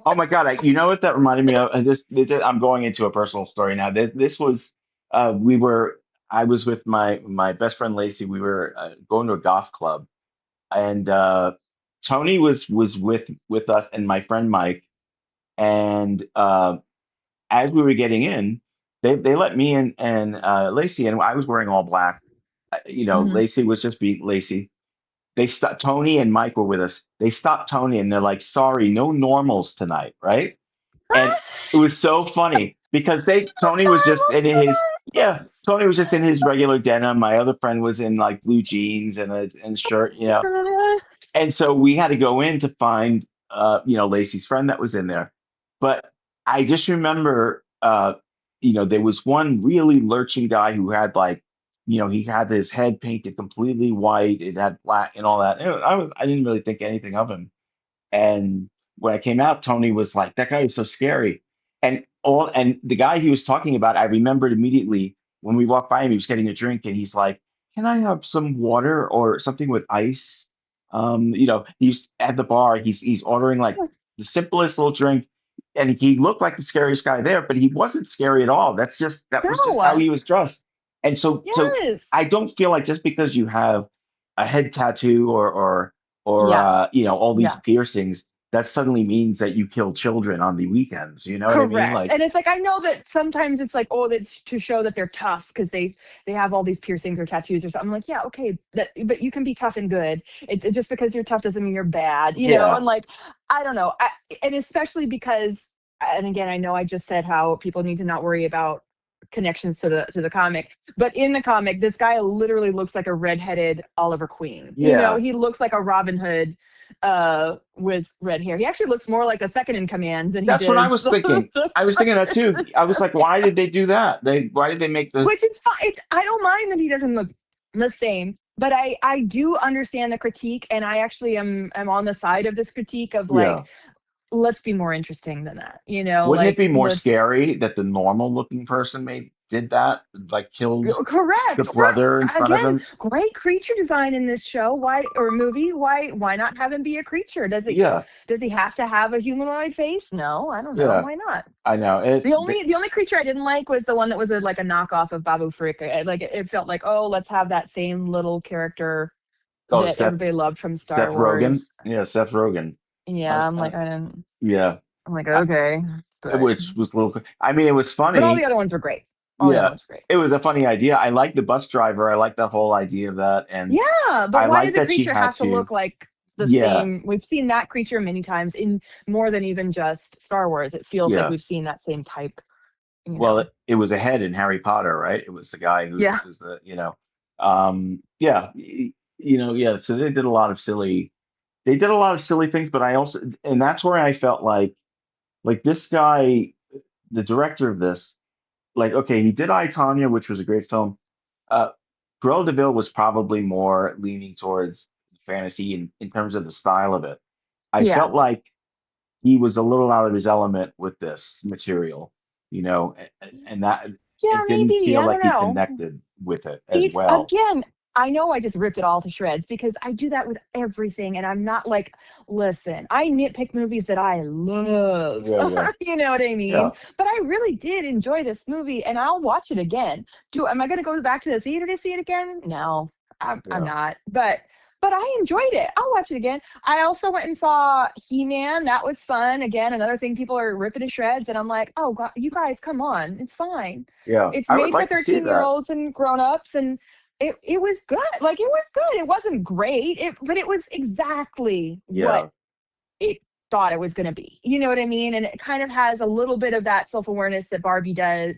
Oh my God. You know what that reminded me of? I'm going into a personal story now. This was, we were, I was with my best friend Lacey. We were going to a golf club, and Tony was with us and my friend Mike. And as we were getting in, they let me in and Lacey, and I was wearing all black. Mhm. Lacey was just being Lacey. They stopped. Tony and Mike were with us. They stopped Tony and they're like, "Sorry, no normals tonight, right?" And it was so funny because Tony was just in his yeah, Tony was just in his regular denim. My other friend was in like blue jeans and a shirt, and so we had to go in to find Lacey's friend that was in there. but I just remember, there was one really lurching guy who had like, he had his head painted completely white. It had black and all that. I didn't really think anything of him. And when I came out, Tony was like, "That guy was so scary." And the guy he was talking about, I remembered immediately when we walked by him, he was getting a drink, and he's like, "Can I have some water or something with ice?" He's at the bar, he's ordering like the simplest little drink, and he looked like the scariest guy there, but he wasn't scary at all. That was just how No. he was dressed. And so Yes. I don't feel like just because you have a head tattoo or Yeah. all these Yeah. piercings, that suddenly means that you kill children on the weekends. You know what I mean? Correct. Like, And it's like I know that sometimes it's like, oh, that's to show that they're tough because they have all these piercings or tattoos or something. I'm like, yeah, okay, but you can be tough and good. Just because you're tough doesn't mean you're bad, yeah, And like, I don't know, and especially because, and again, I know I just said how people need to not worry about connections to the comic, but in the comic, this guy literally looks like a redheaded Oliver Queen. yeah. He looks like a Robin Hood with red hair. He actually looks more like a second in command than he That's what I does was thinking. the I was thinking that first. too. I was like, why did they do that? Why did they make the Which is fine. I don't mind that he doesn't look the same, but I do understand the critique, and I actually am on the side of this critique of yeah? like, let's be more interesting than that. Wouldn't it be Like more let's scary that the normal looking person did that, like killed the correct. Or brother in front of again, him? great creature design in this show. Why or movie? Why not have him be a creature? Yeah, Does he have to have a humanoid face? No, I don't know. yeah. Why not? I know. The only creature I didn't like was the one that was like a knockoff of Babu Frick. Like it felt like, oh, let's have that same little character Oh, that everybody loved from Seth Star Rogen. Wars. Yeah, Seth Rogen. Yeah, Uh, I'm uh, like I didn't. yeah, I'm like I, okay, but which was a little. I mean, it was all the funny. other ones were great. All the other Yeah, ones were great. it was a funny idea. I like the bus driver. I like that whole idea of that, and Yeah, but I why like did the that she creature had have to to. look like the Yeah, same? We've seen that creature many times in more than even just Star Wars. It feels like yeah. we've seen that same type. You Well, know. it was a head in Harry Potter, right? It was the guy Yeah. who's the yeah, yeah. So they did a lot of silly things, but I also, and that's where I felt like this guy, the director of this, like, okay, he did I, Tonya, which was a great film. Uh, Cruella de Vil was probably more leaning towards fantasy in terms of the style of it. I Yeah. felt like he was a little out of his element with this material, and that Yeah, it didn't maybe. feel I like don't he know. connected with it as It's well. again, I know I just ripped it all to shreds because I do that with everything. And I'm not like, listen, I nitpick movies that I love. Yeah, yeah, You know what I mean? yeah, But I really did enjoy this movie and I'll watch it again. Am I gonna go back to the theater to see it again? No, I'm yeah, not. But I enjoyed it. I'll watch it again. I also went and saw He-Man. That was fun. Again, another thing people are ripping to shreds. And I'm like, oh God, you guys, come on. It's fine. yeah. It's I would made for like to see 13 year that. olds and grown-ups and it was good. Like it was good. It wasn't great. But it was exactly what Yeah, it thought it was going to be. You know what I mean? And it kind of has a little bit of that self-awareness that Barbie did.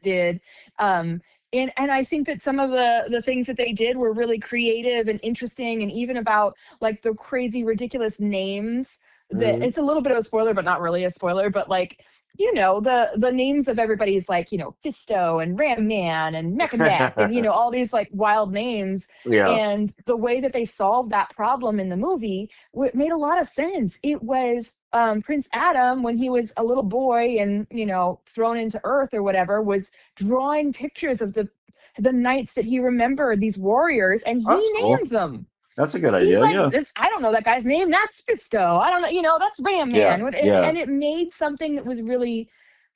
And I think that some of the things that they did were really creative and interesting, and even about like the crazy, ridiculous names. That hmm it's a little bit of a spoiler, but not really a spoiler. But like the names of everybody's like Fisto and Ram Man and Mechanic and all these like wild names, yeah. and the way that they solved that problem in the movie made a lot of sense. It was Prince Adam when he was a little boy and thrown into Earth or whatever was drawing pictures of the knights that he remembered, these warriors, and That's he cool. named them. That's a good He's idea. like Yeah, this. I don't know that guy's name. That's Fisto. I don't know. That's Ram yeah, Man. yeah, And it made something that was really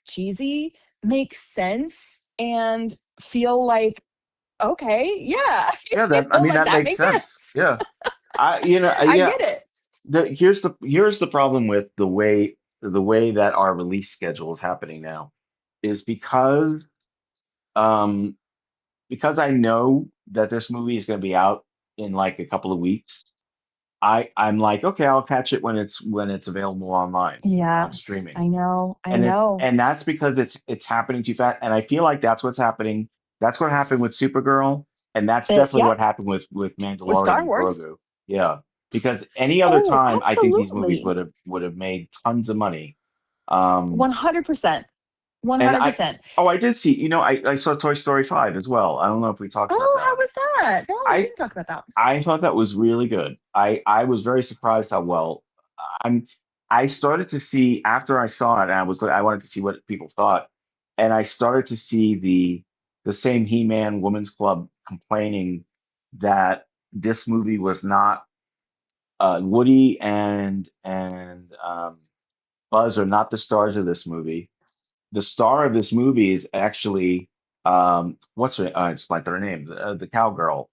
cheesy make sense and feel like okay, yeah, yeah. That I mean like that that makes makes sense. sense. Yeah, I yeah. get it. Here's the problem with the way that our release schedule is happening now is um because I know that this movie is going to be out in like a couple of weeks. I'm like, okay, I'll catch it when it's available online Yeah, on streaming. I know. I And it's know. and that's because it's happening too fast. And I feel like that's what's happening. That's what happened with Supergirl, and that's definitely Yeah, what happened with with Mandalorian Star and Wars. Grogu. Yeah, because any other Oh, time, I think these movies absolutely. would have made tons of money. Um, 100%. and I 100%. oh I did see, I saw Toy Story 5 as well. I don't know if we talked about Oh, that how one. was that? No, we I didn't talk about that. I thought that was really good. I was very surprised how well. I'm I started to see after I saw it, I wanted to see what people thought, and I started to see the same He-Man Women's Club complaining that this movie was not Woody and Buzz are not the stars of this movie. The star of this movie is actually what's her I just blanked her name, the cowgirl.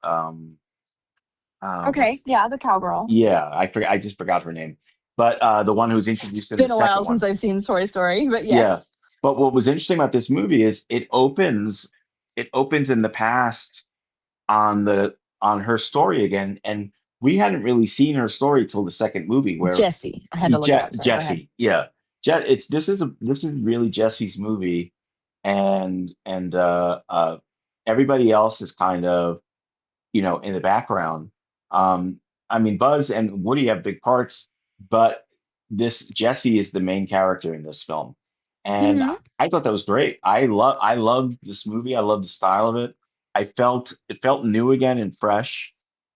Okay, What's yeah, the cowgirl. Yeah, I just forgot her name. But the one who's introduced It's in the been a second while since one. I've seen Toy Story, but Yeah. yes. But what was interesting about this movie is it opens in the past on her story again, and we hadn't really seen her story till the second movie where Jesse. I had to look it up. Sorry, go ahead. Jesse, yeah. This is really Jesse's movie, and everybody else is kind of in the background. Um, I mean, Buzz and Woody have big parts, but this Jesse is the main character in this film, and Hmm. I thought that was great. I loved this movie. I love the style of it. It felt new again and fresh.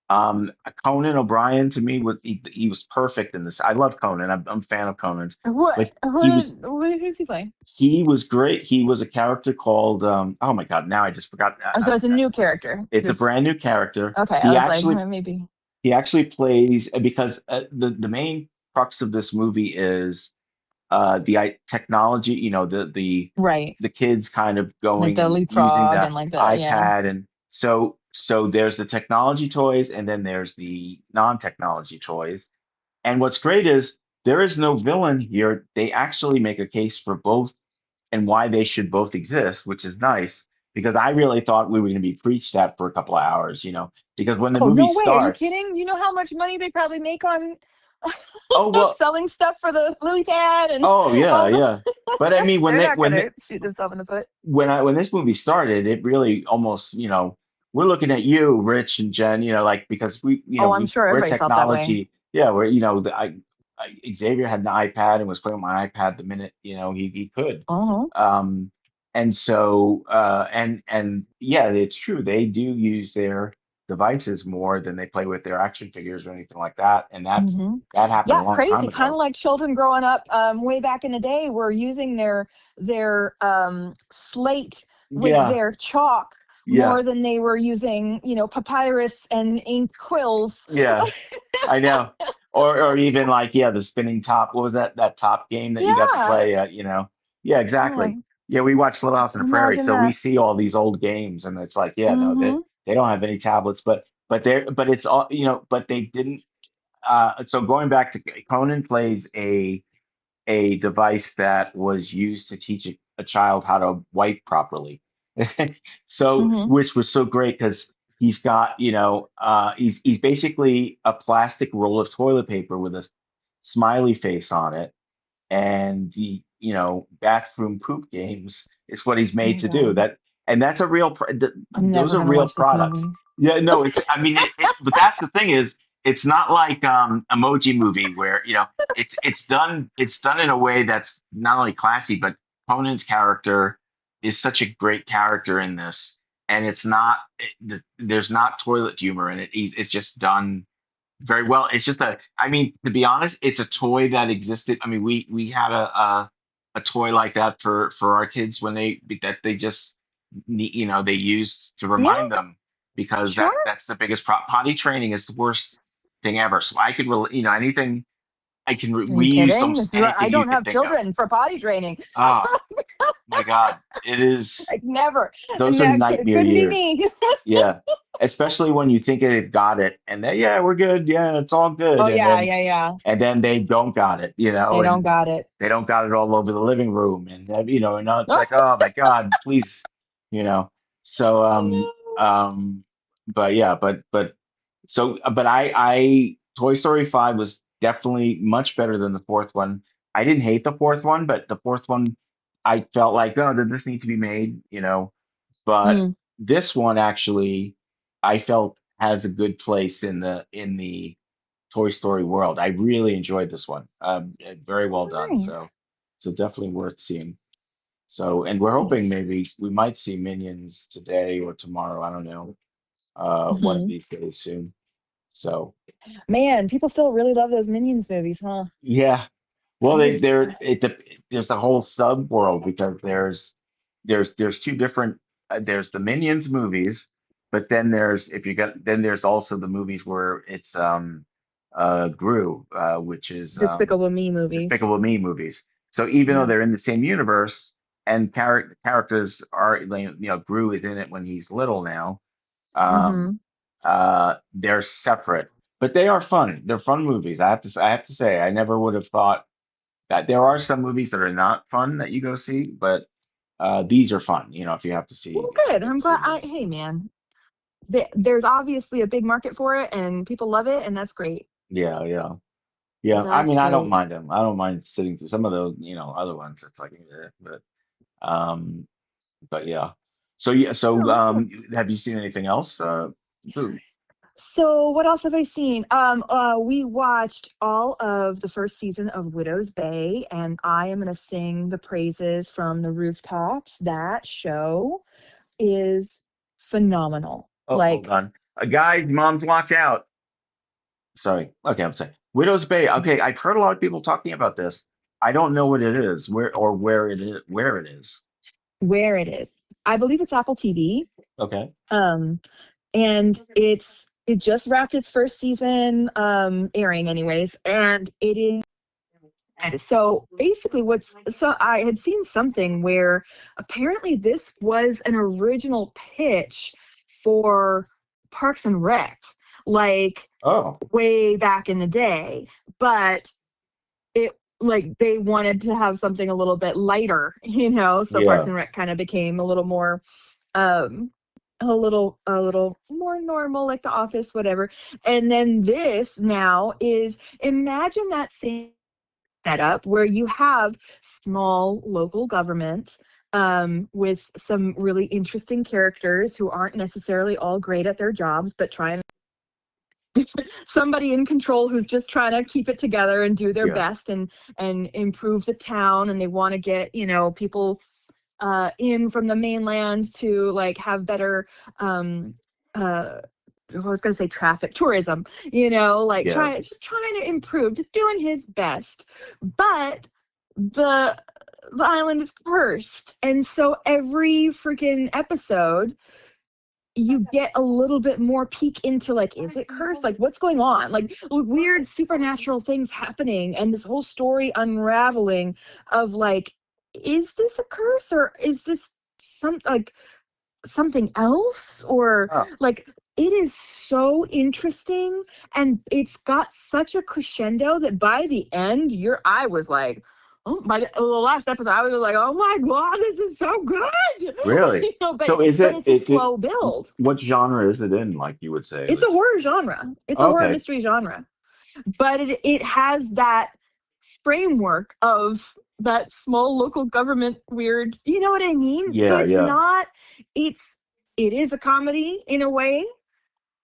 Conan O'Brien to me he was perfect in this. I love Conan. I'm a fan of Conan's, What? but he was Who's he play? he was great. He was a character called oh my God, now I just forgot. Oh, so it's a new character. It's a This. brand new character. Okay, I He was like, actually maybe. he actually plays because the main crux of this movie is technology. Right. The kids kind of Like going the and using leapfrog the and like the, yeah. iPad, and so there's the technology toys and then there's the non-technology toys. And what's great is there is no villain here. They actually make a case for both and why they should both exist, which is nice because I really thought we were going to be preached at for a couple of hours, because when the Oh, movie no way. Are you starts, kidding? You know how much money they probably make on oh well, selling stuff for the lily pad and oh yeah, all the. yeah. But I mean, when They're they not when gonna they, shoot themselves in the foot. when this movie started, it really almost, we're looking at you, Rich and Jen, like because Oh, I'm sure we're everybody felt that way. technology, yeah, we're Xavier had an iPad and was playing on my iPad the minute he could, Uh-huh. um, and so and yeah, it's true they do use their devices more than they play with their action figures or anything like that, and Hmm. that happened a Yeah, long crazy. time Kind of ago. like children growing up way back in the day were using their slate with Yeah, their chalk yeah, more than they were using, papyrus and ink quills. yeah. I know. Or even like, yeah, the spinning top. What was that top game that you got to Yeah. play? Yeah, exactly. Oh, Yeah, we watched Little House on the Prairie, imagine so we that. see all these old games, and it's like, yeah, no, Hmm. they don't have any tablets, but it's all, but they didn't. So going back to Conan plays a device that was used to teach a child how to wipe properly. So, Hmm. which was so great because he's got, he's basically a plastic roll of toilet paper with a smiley face on it, and the bathroom poop games is what he's Oh made my to do. God. And that's a I'm those never are gonna real watch this products. movie. Yeah, no, it's I mean but that's the thing is it's not like Emoji Movie where it's done in a way that's not only classy, but Conan's character is such a great character in this, and there's not toilet humor in it. It's just done very well. It's just I mean, to be honest, it's a toy that existed. I mean, we had a toy like that for our kids when they just need, they used to Yeah, remind them because sure. that's the biggest potty training is the worst thing ever. So I could really, anything I can Are you we used kidding? almost This is what I anything you don't could have think of. children for potty training. Ah, my God, it is. Like never. Those are No, nightmare couldn't be years. me. Yeah. Especially when you think it had got it and then, yeah, we're good. Yeah, it's all Oh good. And yeah, then yeah, yeah. they don't got it, They don't and got it. they don't got it all over the living room. And, and it's like, oh my God, please, you know. So, No. but yeah, but Toy Story 5 was definitely much better than the fourth one. I didn't hate the fourth one, but the fourth one, I felt like, oh, did this need to be made, but Mm, this one actually, I felt has a good place in the Toy Story world. I really enjoyed this one. Very well done. So, nice. So definitely worth seeing. So, and we're hoping Nice. maybe we might see Minions today or tomorrow. I don't know. One of Hmm. these days soon. So, Man, people still really love those Minions movies, huh? yeah. Well, I they just, there it there's a whole sub world because there's two different there's the Minions movies, but then there's if you got then there's also the movies where it's Gru, which is Despicable Me movies. Despicable Me movies. So even though Yeah. they're in the same universe and characters are like, Gru is in it when he's little now. Um, Hmm. they're separate, but they are fun. They're fun movies. I have to say, I never would have thought that there are some movies that are not fun that you go see, but these are fun. If you have to see, Well, if you good. have I'm to see glad. these. Hey, man, there's obviously a big market for it, and people love it, and that's great. Yeah, yeah, yeah. I That's mean, I don't great. mind them. I don't mind sitting through some of those, other ones. It's like, um, but yeah. So yeah. So Oh, that's cool. have you seen anything else? Ooh, So, what else have I seen? We watched all of the first season of Widow's Bay, and I am going to sing the praises from the rooftops. That show is phenomenal. oh, hold Like, on. Guys, mom's locked out. Sorry. Okay, I'm sorry. Widow's Bay. Okay, I've heard a lot of people talking about this. I don't know what it is, where it is, where it is. where it is. I believe it's Apple TV. Okay. Um, and it just wrapped its first season airing anyways, and it is. So basically, I had seen something where apparently this was an original pitch for Parks and Rec, like Oh, way back in the day, but it like they wanted to have something a little bit lighter, so Parks yeah. and Rec kind of became a little more um a little more normal, like The Office, whatever. And then this now is, imagine that same setup where you have small local government with some really interesting characters who aren't necessarily all great at their jobs, but trying somebody in control who's just trying to keep it together and do their Yeah. best and improve the town, and they want to get people in from the mainland to like have better uh I was going to say traffic tourism, like Yeah. trying to improve, just doing his best. But the the island is cursed, and so every freaking episode you get a little bit more peek into, like, is it cursed, like what's going on, like weird supernatural things happening, and this whole story unraveling of like, is this a curse, or is this something else, or Oh, like, it is so interesting, and it's got such a crescendo that by the end I was like, oh, by the last episode I was like, oh my god, this is so good. really? But So is it it's a is it slow build. what genre is it in, like you would say? It's a Is it horror genre, it's a horror okay. mystery genre, but it has that framework of that small local government weird, you know what I mean? So Yeah, yeah. it's it is a comedy in a way,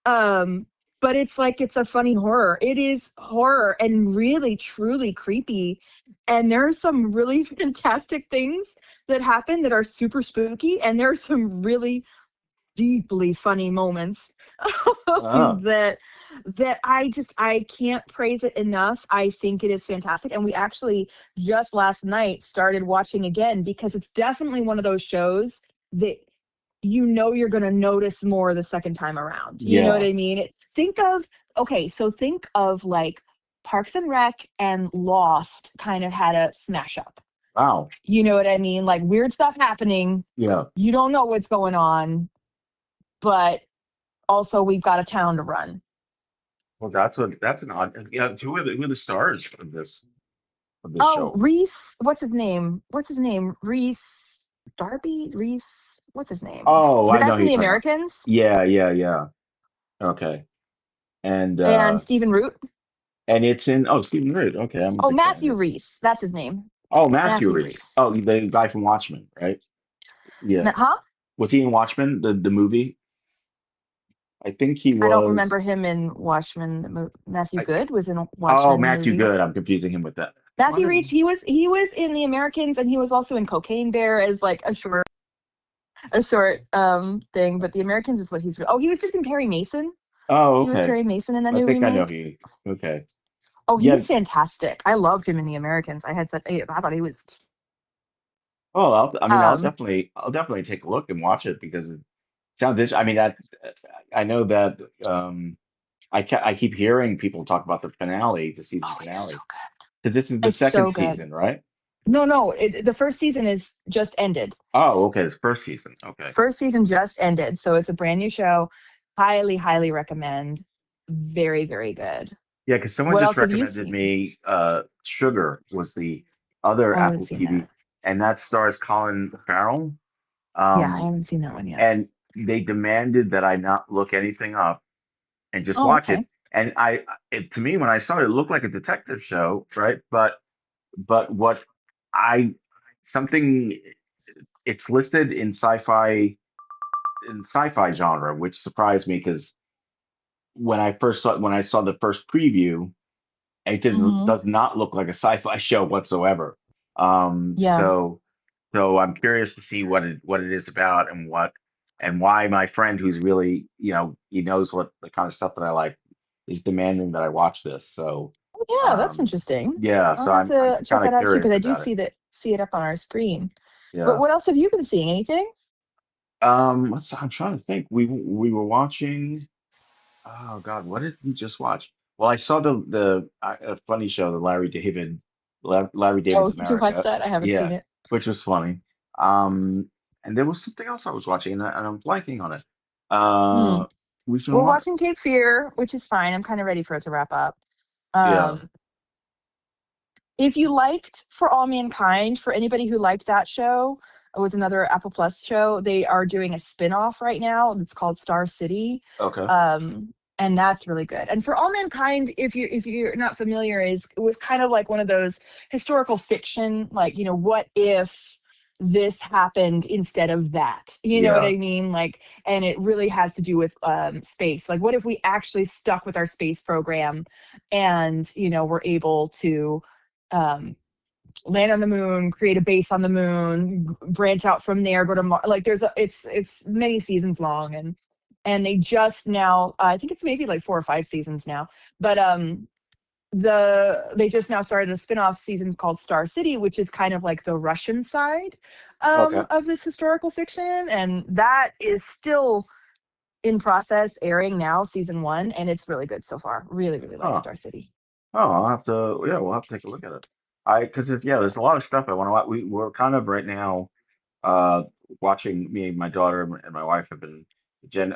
um but it's like, it's a funny horror. It is horror and really truly creepy, and there are some really fantastic things that happen that are super spooky, and there are some really deeply funny moments Oh, that I can't praise it enough. I think it is fantastic, and we actually just last night started watching again, because it's definitely one of those shows that you're going to notice more the second time around. You know what yeah. I mean? Think of like Parks and Rec and Lost kind of had a smash up. Wow. You know what I mean? Like, weird stuff happening. Yeah. You don't know what's going on, but also we've got a town to run. Well, that's an odd. Yeah. Who are the stars of this Oh, show? Reese, what's his name? Reese Darby? Reese, what's his name? Oh, The I guy know who from you're The talking about. Americans, Yeah, yeah, yeah. Okay. And and Stephen Root. it's in Stephen Root. Okay, I'm a Oh, big fan of Matthew his. Reese. That's his name. Oh, Matthew Matthew Reese. Reese. Oh, the guy from Watchmen, right? Yeah. Huh? Was he in Watchmen, the movie? I think he I don't was. remember him in Watchmen. Matthew I, Good was in oh, Watchmen the Matthew movie. Good. I'm confusing him with that. Well, I Matthew Rich, didn't. he was in The Americans, and he was also in Cocaine Bear as like a short thing. But The Americans is what he's. Oh, he was just in Perry Mason. Oh, He was okay. Perry Mason in that I new think I know remake. he. Okay. Oh, Yeah. he's fantastic. I loved him in The Americans. I thought he was. Well, I mean, Um, I'll definitely take a look and watch it because it sounds interesting. I mean, that I know that I keep hearing people talk about the finale, the season oh, it's so finale, good. because this is the It's second so good. season, right? No, no, the first season is just ended. Oh, okay, it's first season. Okay. First season just ended, so it's a brand new show. Highly, highly recommend. Very, very good. Yeah, because someone What just else have you recommended seen? me Sugar was the other Oh, I haven't Apple seen that. TV, and that stars Colin Farrell. Yeah, I Um, haven't seen that one yet. and they demanded that I not look anything up and just Oh, watch it. okay. And to me, when I saw it, it looked like a detective show, right? But what I something it's listed in sci-fi genre, which surprised me because when I saw the first preview, Hmm. does not look like a sci-fi show whatsoever. Yeah. So I'm curious to see what it is about and why my friend who's really, he knows what the kind of stuff that I like is demanding that I watch this. So Oh, yeah, that's um interesting. yeah, I'll so have I'm to check kind that of out too because curious I do about it. see it up on our screen. But Yeah. what else have you been seeing? Anything? I'm trying to think. We were watching. Oh God, what did we just watch? Well, I saw the a funny show, the Larry Oh, David's did you watch America. that? I haven't seen Yeah, it. which was funny. Um, and there was something else I was watching, and I'm blanking on it. Hmm. We've been We're what? watching Cape Fear, which is fine. I'm kind of ready for it to wrap up. Yeah. Um, if you liked For All Mankind, for anybody who liked that show, it was another Apple Plus show. They are doing a spin-off right now. It's called Star City. Okay. And that's really good. And For All Mankind, if you're not familiar, is it was kind of like one of those historical fiction, like, what if this happened instead of that? You know what Yeah. I mean? Like, and it really has to do with space. Like, what if we actually stuck with our space program and, we're able to um, land on the moon, create a base on the moon, branch out from there, go to Mars. Like it's many seasons long, and they just now, I think it's maybe like 4 or 5 seasons now, but they just now started a spin-off season called Star City, which is kind of like the Russian side Okay. of this historical fiction, and that is still in process airing now, season one, and it's really good so far. Really, really like Oh. Star City. Oh, yeah, we'll have to take a look at it. Because there's a lot of stuff I want to watch. We're kind of right now, uh, watching me and my daughter and my wife have been, Jen,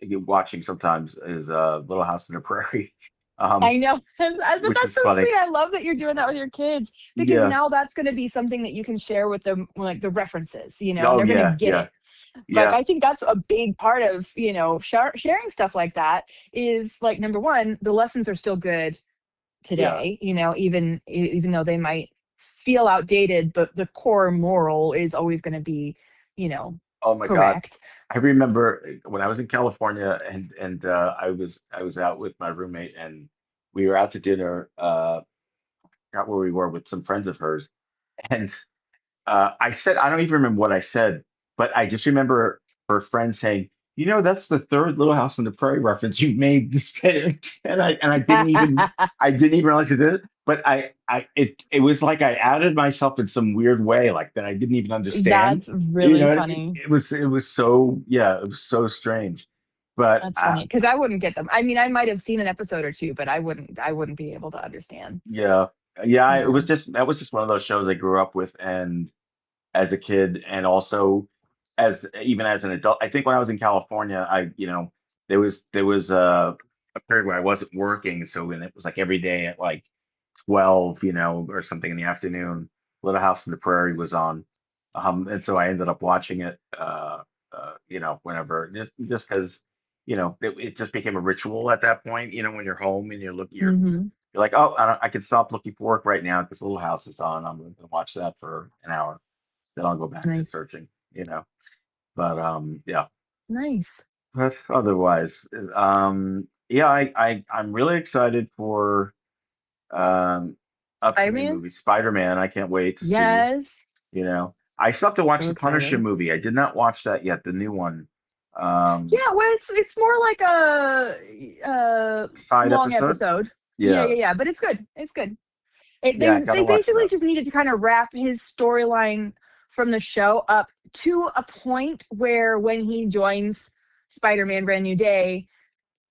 watching sometimes is Little House on the Prairie, um, I know, but which that's is so funny. sweet. I love that you're doing that with your kids because Yeah. now that's going to be something that you can share with them, like the references, and Oh they're going to yeah, get yeah, it. Like, yeah, I think that's a big part of, sharing stuff like that is like, number one, the lessons are still good yeah. today, even though they might feel outdated, but the core moral is always going to be, you know, Oh my God. correct. I remember when I was in California and I was out with my roommate and we were out to dinner. Forgot where we were with some friends of hers, and I said, I don't even remember what I said, but I just remember her friend saying, that's the third Little House on the Prairie reference you've made this day. And I didn't even realize it did it. But it was like I outed myself in some weird way, like that I didn't even understand. That's really It, funny. it was so, yeah, it was so strange. But That's funny because I wouldn't get them. I mean, I might have seen an episode or two, but I wouldn't be able to understand. yeah, yeah, it Yeah. was just that was just one of those shows I grew up with, and as a kid and also as even as an adult. I think when I was in California, there was a period where I wasn't working, so when it was like every day at like 12, or something in the afternoon, Little House on the Prairie was on. And so I ended up watching it whenever just because it just became a ritual at that point, when you're home and Hmm. you're like, oh, I can stop looking for work right now because Little House is on. I'm going to watch that for an hour. Then I'll go back to Nice. searching. But yeah. Nice. But otherwise, yeah, I'm really excited for um upcoming Spider-Man? movie, Spider-Man. I can't wait to see. Yes. I still have to watch So the Punisher excited. movie. I did not watch that yet, the new one. Um, Yeah, well, it's more like a Side long episode. episode. Yeah, Yeah, yeah, yeah. But it's good. It's good. It, yeah, I they gotta watch basically that. just needed to kind of wrap his storyline from the show up to a point where when he joins Spider-Man Brand New Day,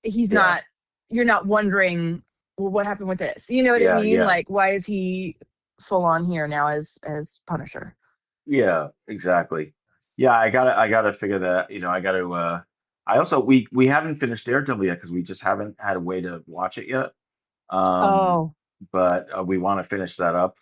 he's Yeah, not. You're not wondering, well, what happened with this. You know what I yeah, mean? yeah, Like, why is he full on here now as Punisher? yeah, exactly. Yeah, I gotta figure that. I gotta. I also we haven't finished Daredevil yet because we just haven't had a way to watch it yet. Um, Oh, but we want to finish that up.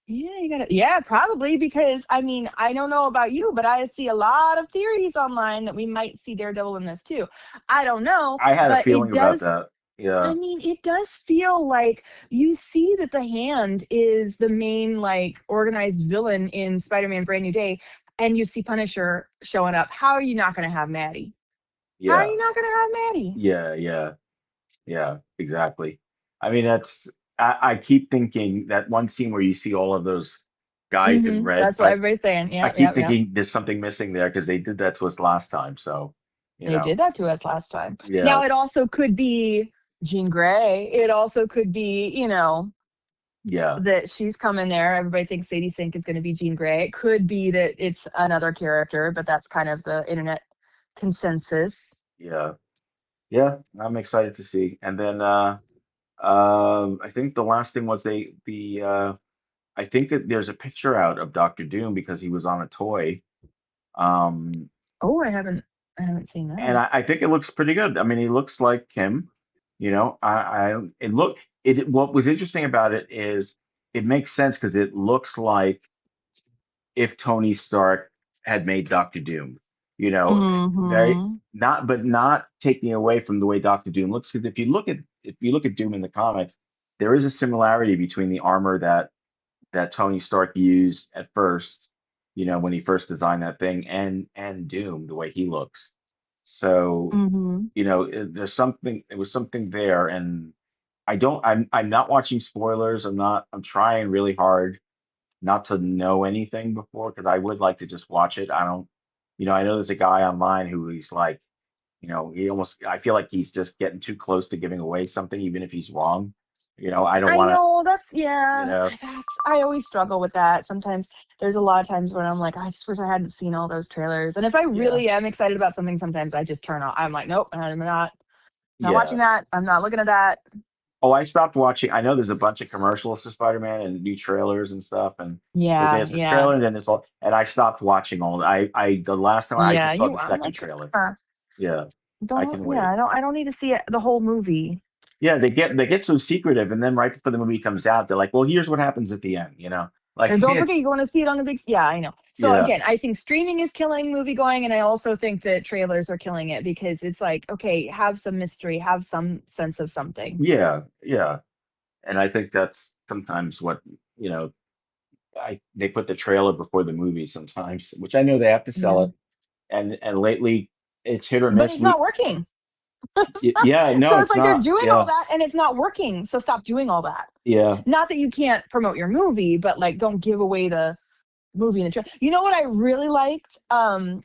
yeah, you gotta. Yeah, probably because I mean I don't know about you, but I see a lot of theories online that we might see Daredevil in this too. I don't know, I had a but it feeling about does. that. Yeah, I mean, it does feel like you see that the Hand is the main like organized villain in Spider-Man Brand New Day, and you see Punisher showing up. How are you not going to have Maddie? How are yeah, you not going to have Maddie? yeah, yeah. Yeah, exactly. I mean, I keep thinking that one scene where you see all of those guys in red. That's what everybody's saying. I Yeah, yeah, keep yeah. thinking there's something missing there because they did that to us last time. So, you They know, did that to us last time. yeah, Now it also could be Jean Grey. It also could be, yeah, that she's coming there. Everybody thinks Sadie Sink is going to be Jean Grey. It could be that it's another character, but that's kind of the internet consensus. yeah, yeah. I'm excited to see. And then, I think the last thing was I think that there's a picture out of Doctor Doom because he was on a toy. Um, Oh, I haven't seen and that. I think it looks pretty good. I mean, he looks like him. What was interesting about it is it makes sense because it looks like if Tony Stark had made Doctor Doom. Very Mm-hmm. not, but not taking away from the way Doctor Doom looks. Because if you look at Doom in the comics, there is a similarity between the armor that Tony Stark used at first, when he first designed that thing, and Doom, the way he looks. So, Mm-hmm. there was something there, and I'm not watching spoilers. I'm trying really hard not to know anything before because I would like to just watch it. I don't, I know there's a guy online who he's like, I feel like he's just getting too close to giving away something, even if he's wrong. I don't I want to, know that's you yeah. know, I always struggle with that. Sometimes there's a lot of times when I'm like, I just wish I hadn't seen all those trailers. And if I yeah, really am excited about something, sometimes I just turn off. I'm like, nope, I'm not yeah. watching that. I'm not looking at that. Oh, I stopped watching. I know there's a bunch of commercials for Spider-Man and new trailers and stuff, and because Yeah, there's this yeah, trailer and then this all, and I stopped watching all. The last time I yeah. just saw You, the I'm second like, trailer. uh, Yeah, I don't. can Yeah, wait. I don't need to see the whole movie. Yeah, they get so secretive, and then right before the movie comes out, they're like, "Well, here's what happens at the end," And like, don't forget, you're going to see it on the big. Yeah, I know. So yeah, again, I think streaming is killing movie going, and I also think that trailers are killing it because it's like, okay, have some mystery, have some sense of something. yeah, yeah, and I think that's sometimes what you know. They put the trailer before the movie sometimes, which I know they have to sell Yeah, it, and lately it's hit or but miss. it's not working. Yeah, no, So it's it's like they're not. doing all Yeah, that and it's not working. So stop doing all that. yeah. Not that you can't promote your movie, but like don't give away the movie in the trailer. You know what I really liked?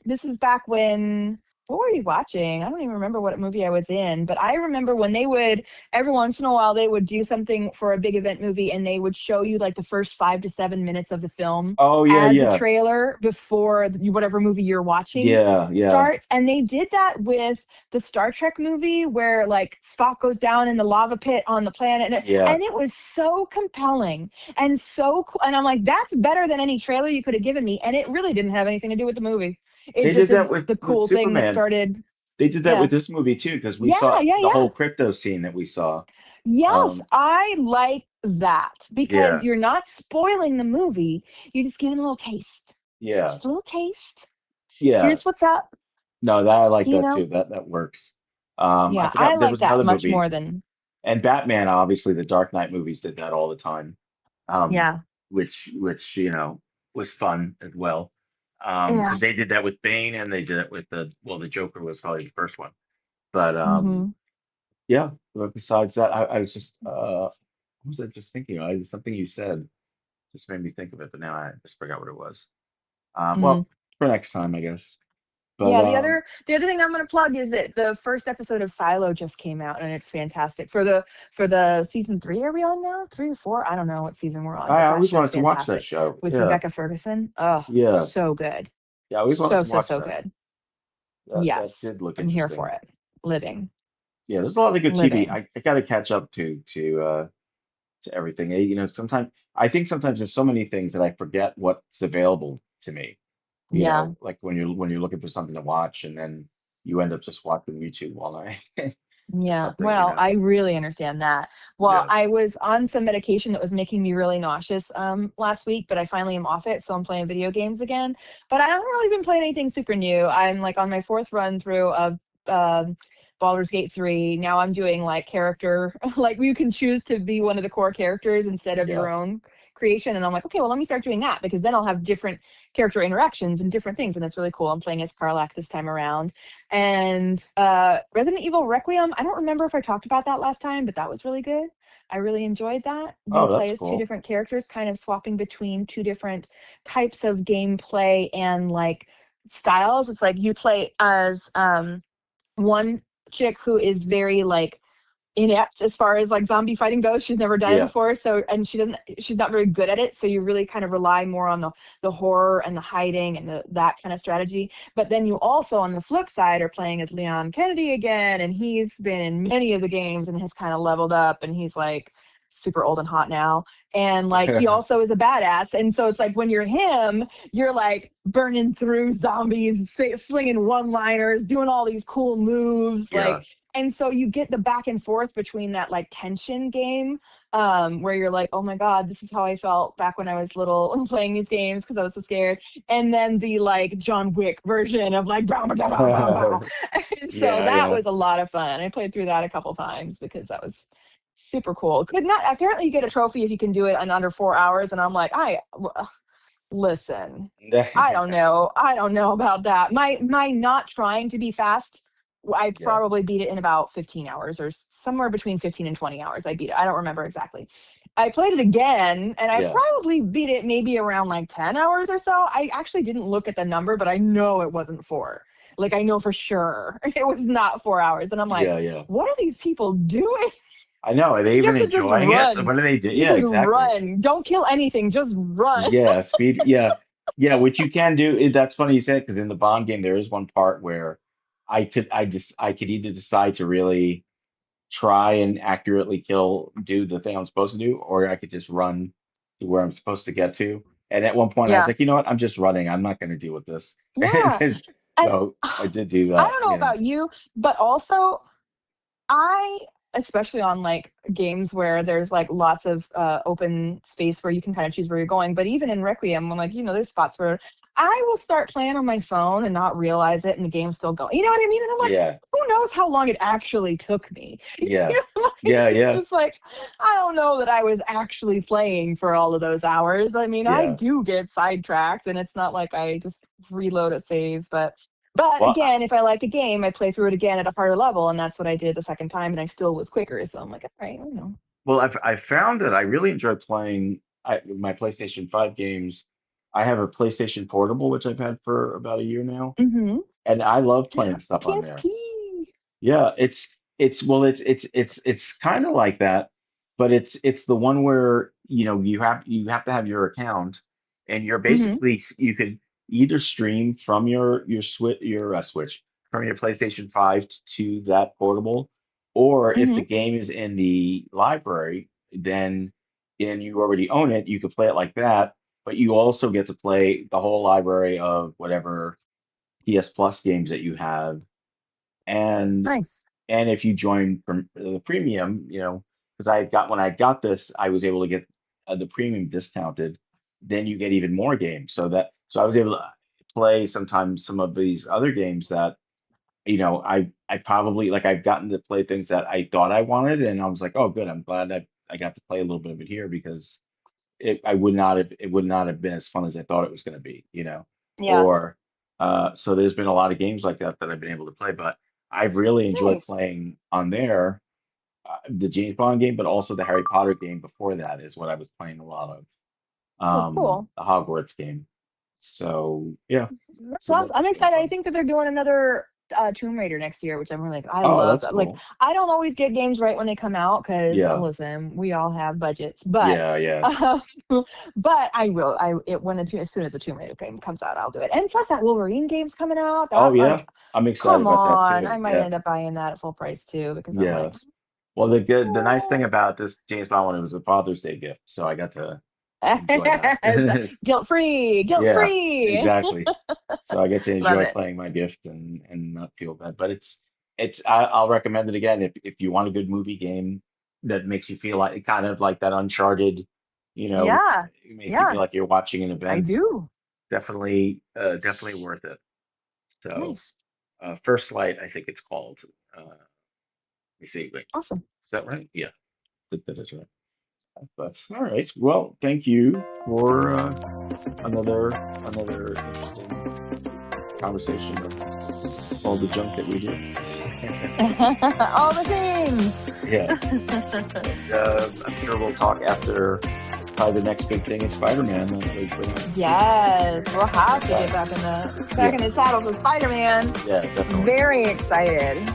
This is back when what were you watching? I don't even remember what movie I was in, but I remember when they would every once in a while they would do something for a big event movie and they would show you like the first 5 to 7 minutes of the film Oh yeah, as a yeah, trailer before whatever movie you're watching yeah, yeah, starts. And they did that with the Star Trek movie where like Spock goes down in the lava pit on the planet, yeah. and it was so compelling and so cool. And I'm like, that's better than any trailer you could have given me. And it really didn't have anything to do with the movie. It They just did that is with the with cool thing that Superman. started. They did that Yeah. with this movie too, because we Yeah. saw Yeah. the Yeah. whole crypto scene that we saw. Yes. Um, I like that because yeah, you're not spoiling the movie. You're just giving a little taste. yeah, Just a little taste. yeah. Here's what's up. No, that I like You that know? too. That works. I Yeah. I forgot there like was that another much movie, more than. and Batman. Obviously, the Dark Knight movies did that all the time. Um, Yeah. which was fun as well. Yeah. Because they did that with Bane, and they did it with the Joker was probably the first one. But Mm-hmm. yeah. But besides that, I was just was I just thinking? Something you said just made me think of it, but now I just forgot what it was. Mm. Well, for next time, I guess. But Yeah, the other thing I'm going to plug is that the first episode of Silo just came out, and it's fantastic. For the season 3, are we on now? 3 or 4? I don't know what season we're on, I but that always show's wanted to watch that fantastic show. with Yeah, Rebecca Ferguson. Oh, yeah, so good. yeah. I always wanted So, to so, watch so that. good. That Yes, did look I'm here for interesting. it. Living, Yeah, there's a lot of good TV. living. I got to catch up to everything. Sometimes I think sometimes there's so many things that I forget what's available to me. Yeah. Like when you're looking for something to watch, and then you end up just watching YouTube all night or Yeah, something. well, I really understand that. Well, Yeah. I was on some medication that was making me really nauseous last week, but I finally am off it, so I'm playing video games again. But I haven't really been playing anything super new. I'm like on my fourth run through of Baldur's Gate 3. Now I'm doing like character like you can choose to be one of the core characters instead of Yeah. your own creation, and I'm like, okay, well, let me start doing that because then I'll have different character interactions and different things, and it's really cool. I'm playing as Karlach this time around. And Resident Evil Requiem, I don't remember if I talked about that last time, but that was really good. I really enjoyed that. You Oh, play that's as two cool. different characters, kind of swapping between two different types of gameplay and like styles. It's like you play as one chick who is very like inept as far as like zombie fighting goes. She's never done it Yeah. before, so and she's not very good at it. So you really kind of rely more on the horror and the hiding and that kind of strategy. But then you also on the flip side are playing as Leon Kennedy again, and he's been in many of the games and has kind of leveled up, and he's like super old and hot now, and like he also is a badass. And so it's like when you're him, you're like burning through zombies, slinging one liners, doing all these cool moves, Yeah. like. And so you get the back and forth between that like tension game, where you're like, oh my God, this is how I felt back when I was little playing these games because I was so scared. And then the like John Wick version of like, bow, bow, bow, bow, bow. And so Yeah, that yeah. was a lot of fun. I played through that a couple times because that was super cool. Could not, apparently you get a trophy if you can do it in under 4 hours. And I'm like, listen, I don't know about that. My not trying to be fast, I Yeah. probably beat it in about 15 hours or somewhere between 15 and 20 hours. I beat it. I don't remember exactly. I played it again and I Yeah. probably beat it maybe around like 10 hours or so. I actually didn't look at the number, but I know it wasn't 4. Like I know for sure it was not 4 hours. And I'm like, Yeah, yeah. what are these people doing? I know. Are they You even have to just enjoying it? run. What do they do? You Yeah, just exactly. run. Don't kill anything. Just run. Yeah, speed. Yeah, yeah. Which you can do. That's funny you said because in the Bond game there is one part where I could either decide to really try and accurately do the thing I'm supposed to do, or I could just run to where I'm supposed to get to. And at one point I was Yeah. like, you know what? I'm just running. I'm not going to deal with this. And Yeah. then, And so I did do I that. don't know about you, but also I, especially on like games where there's like lots of open space where you can kind of choose where you're going. But even in Requiem, when like, there's spots where I will start playing on my phone and not realize it and the game's still going. You know what I mean? And I'm like, Yeah, who knows how long it actually took me? yeah, Like, yeah, it's yeah, just like, I don't know that I was actually playing for all of those hours. I mean, I yeah. do get sidetracked and it's not like I just reload a save, but Well, again, if I like a game, I play through it again at a harder level, and that's what I did the second time, and I still was quicker. So I'm like, all right, I know. I've found that I really enjoy playing my PlayStation 5 games. I have a PlayStation Portable, which I've had for about a year now, Mm-hmm. and I love playing stuff on there. PSP. Yeah, it's kind of like that, but it's the one where you have to have your account, and you're Mm-hmm. basically you could either stream from your Switch from your PlayStation 5 to that portable, or if the Mm-hmm. game is in the library, then and you already own it, you could play it like that, but you also get to play the whole library of whatever PS Plus games that you have. And Nice. and if you join from the premium, because I got when I got this, I was able to get the premium discounted. Then you get even more games. So I was able to play sometimes some of these other games that I probably like I've gotten to play things that I thought I wanted, and I was like, oh, good. I'm glad that I got to play a little bit of it here because it would not have been as fun as I thought it was going to be. Yeah. Or so there's been a lot of games like that that I've been able to play, but I've really enjoyed Nice. playing on there the James Bond game, but also the Harry Potter game before that is what I was playing a lot of. Oh, cool. The Hogwarts game. So yeah, That's so awesome. that's I'm been excited. I fun. think that they're doing another Tomb Raider next year, which I'm really like. I Oh, love that's that. Like, cool. I don't always get games right when they come out because Yeah, listen, we all have budgets, but yeah, yeah. um, but I will. As soon as the Tomb Raider game comes out, I'll do it. And plus, that Wolverine game's coming out. Oh That yeah, like, I'm excited come about that on, I too. might Yeah, end up buying that at full price too because I'm yeah. like, Well, the nice thing about this James Bond one, it was a Father's Day gift, so I got to enjoy that. guilt free, guilt Yeah, free. exactly. So I get to Love enjoy it. playing my gift and not feel bad. But I'll recommend it again if you want a good movie game that makes you feel like kind of like that Uncharted, Yeah, it makes you feel yeah, like you're watching an I event. do. Definitely worth it. So Nice, First Light, I think it's called. Let me see. Wait, awesome. is that right? Yeah, that is right. But all right. Well, thank you for another interesting conversation of all the junk that we do. All the things. Yeah, and I'm sure we'll talk after probably the next big thing is Spider-Man. Yes, we'll have to get But, back in yeah, the saddle for Spider-Man. yeah, definitely. Very excited.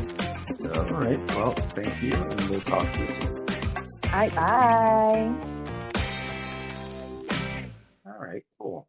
So, all right. Well, thank you, and we'll talk to you soon. All right, bye. All right, cool.